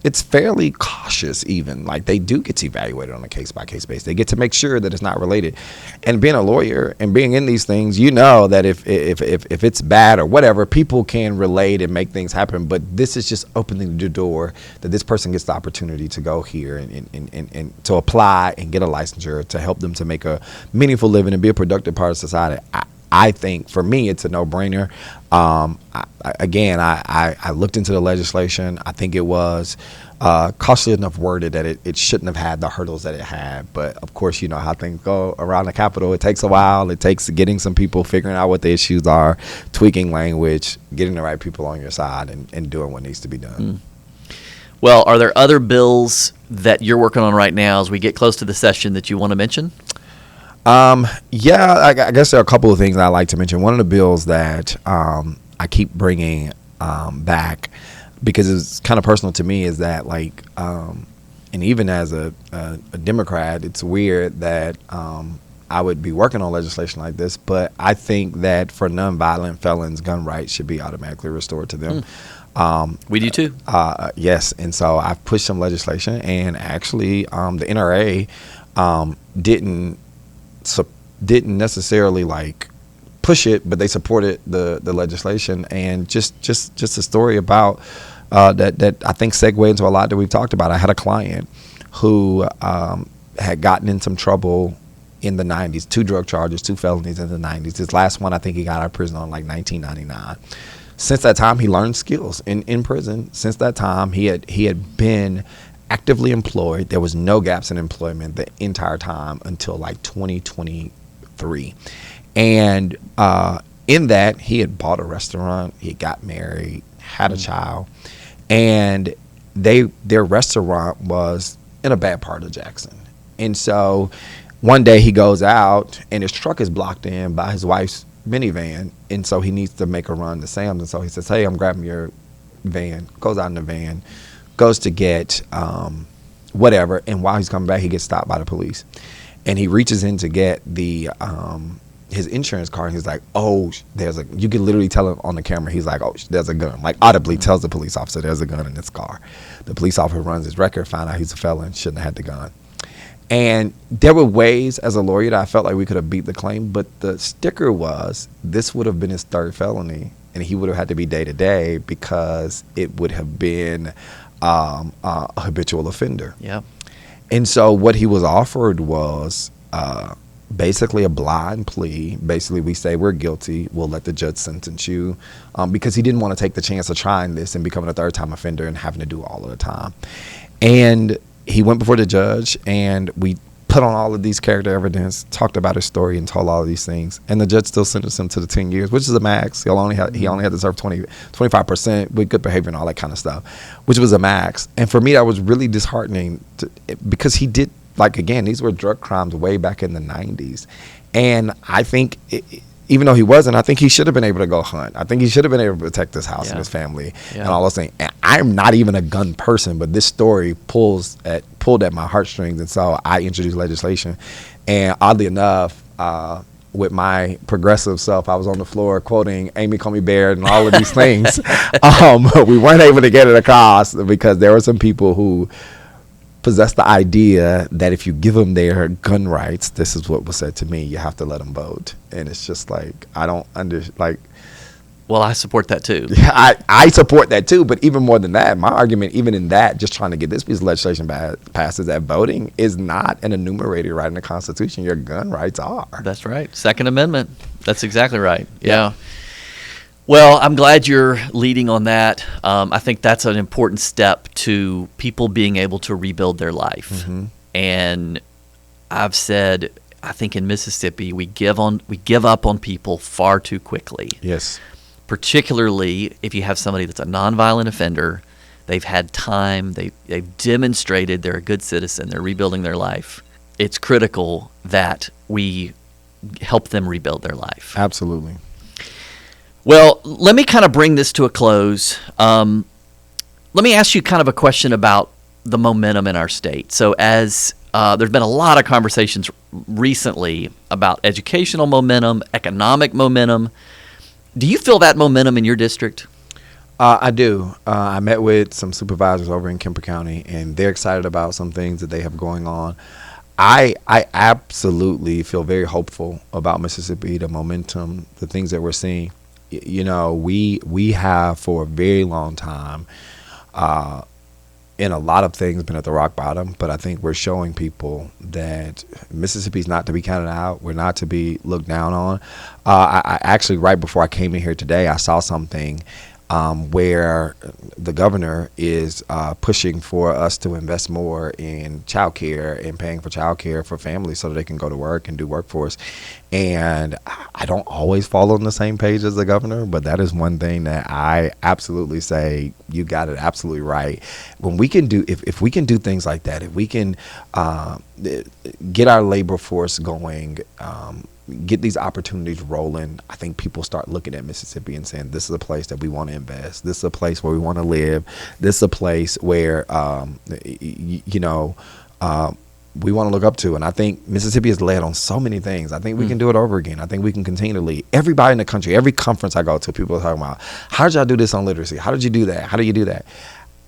it's fairly cautious even. Like, they do get evaluated on a case-by-case basis. They get to make sure that it's not related. And being a lawyer and being in these things, you know that if it's bad or whatever, people can relate and make things happen. But this is just opening the door that this person gets the opportunity to go here and to apply and get a licensure to help them to make a meaningful living and be a productive part of society. I think for me, it's a no-brainer. I looked into the legislation. I think it was cautiously enough worded that it shouldn't have had the hurdles that it had. But of course, you know how things go around the Capitol. It takes a while. It takes getting some people figuring out what the issues are, tweaking language, getting the right people on your side, and doing what needs to be done. Well, are there other bills that you're working on right now as we get close to the session that you want to mention? Yeah, I guess there are a couple of things I'd like to mention. One of the bills that I keep bringing back, because it's kind of personal to me, is that, like, and even as a Democrat, it's weird that I would be working on legislation like this, but I think that for nonviolent felons, gun rights should be automatically restored to them. We do too. Yes, and so I've pushed some legislation, and actually the NRA didn't necessarily like push it, but they supported the legislation. And just a story about that I think segue into a lot that we've talked about. I had a client who had gotten in some trouble in the 90s, 2 drug charges, 2 felonies in the 90s. His last one, I think he got out of prison on like 1999. Since that time, he learned skills in prison. Since that time, he had been actively employed. There was no gaps in employment the entire time until like 2023. And in that, he had bought a restaurant, he got married, had a child, and their restaurant was in a bad part of Jackson. And so one day he goes out and his truck is blocked in by his wife's minivan, and so he needs to make a run to Sam's. And so he says, "Hey, I'm grabbing your van," goes out in the van, goes to get whatever, and while he's coming back, he gets stopped by the police. And he reaches in to get the his insurance card, and he's like, "Oh, you can literally tell him on the camera." He's like, "Oh, there's a gun." Like, audibly tells the police officer there's a gun in his car. The police officer runs his record, found out he's a felon, shouldn't have had the gun. And there were ways as a lawyer that I felt like we could have beat the claim, but the sticker was this would have been his 3rd felony, and he would have had to be day to day because it would have been a habitual offender. Yeah. And so what he was offered was basically a blind plea. Basically, we say we're guilty. We'll let the judge sentence you, because he didn't want to take the chance of trying this and becoming a third-time offender and having to do all of the time. And he went before the judge, and we put on all of these character evidence, talked about his story, and told all of these things. And the judge still sentenced him to the 10 years, which is a max. He only had to serve 25% with good behavior and all that kind of stuff, which was a max. And for me, that was really disheartening because he did, like, again, these were drug crimes way back in the 90s. And I think, even though he wasn't, I think he should have been able to go hunt. I think he should have been able to protect his house and his family and all those things. And I'm not even a gun person, but this story pulled at my heartstrings. And so I introduced legislation. And oddly enough, with my progressive self, I was on the floor quoting Amy Coney Barrett and all of these things. We weren't able to get it across because there were some people who possess the idea that if you give them their gun rights, this is what was said to me, you have to let them vote. And it's just like, I don't well, I support that too. I support that too, but even more than that, my argument, even in that, just trying to get this piece of legislation passed, is that voting is not an enumerated right in the Constitution. Your gun rights are. That's right. Second Amendment. That's exactly right. Yeah. Well, I'm glad you're leading on that. I think that's an important step to people being able to rebuild their life. Mm-hmm. And I've said, I think in Mississippi, we give up on people far too quickly. Yes. Particularly if you have somebody that's a nonviolent offender, they've had time, they've demonstrated they're a good citizen, they're rebuilding their life. It's critical that we help them rebuild their life. Absolutely. Well, let me kind of bring this to a close. Let me ask you kind of a question about the momentum in our state. So as there's been a lot of conversations recently about educational momentum, economic momentum. Do you feel that momentum in your district? I do. I met with some supervisors over in Kemper County, and they're excited about some things that they have going on. I absolutely feel very hopeful about Mississippi, the momentum, the things that we're seeing. You know, we have for a very long time, in a lot of things, been at the rock bottom. But I think we're showing people that Mississippi's not to be counted out. We're not to be looked down on. I actually, right before I came in here today, I saw something where the governor is pushing for us to invest more in child care and paying for child care for families so that they can go to work and do workforce. And I don't always follow on the same page as the governor, but that is one thing that I absolutely say, you got it absolutely right. When we can do, if we can do things like that, if we can get our labor force going, get these opportunities rolling, I think people start looking at Mississippi and saying, this is a place that we want to invest. This is a place where we want to live. This is a place where, we want to look up to. And I think Mississippi has led on so many things. I think we can do it over again. I think we can continue to lead. Everybody in the country, every conference I go to, people are talking about, how did y'all do this on literacy? How did you do that? How do you do that?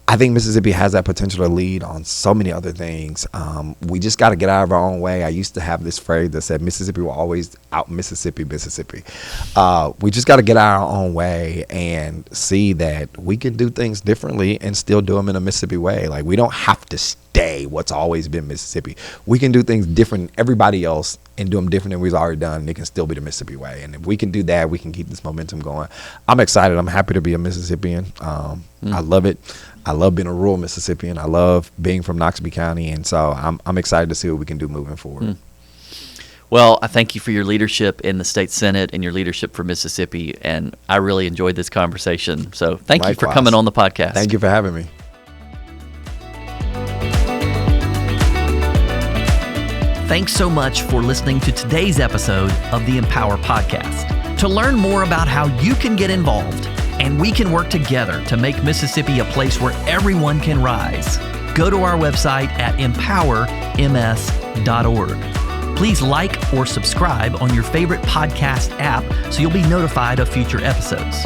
I think Mississippi has that potential to lead on so many other things. We just got to get out of our own way. I used to have this phrase that said Mississippi will always out Mississippi. We just got to get out of our own way and see that we can do things differently and still do them in a Mississippi way. Like, we don't have to stay what's always been Mississippi. We can do things different than everybody else and do them different than we've already done, and it can still be the Mississippi way. And if we can do that, we can keep this momentum going. I'm excited. I'm happy to be a Mississippian. I love it. I love being a rural Mississippian. I love being from Noxubee County, and so I'm excited to see what we can do moving forward. Well, I thank you for your leadership in the state Senate and your leadership for Mississippi, and I really enjoyed this conversation. So thank you for coming on the podcast. Thank you for having me. Thanks so much for listening to today's episode of the Empower Podcast. To learn more about how you can get involved and we can work together to make Mississippi a place where everyone can rise, go to our website at empowerms.org. Please like or subscribe on your favorite podcast app so you'll be notified of future episodes.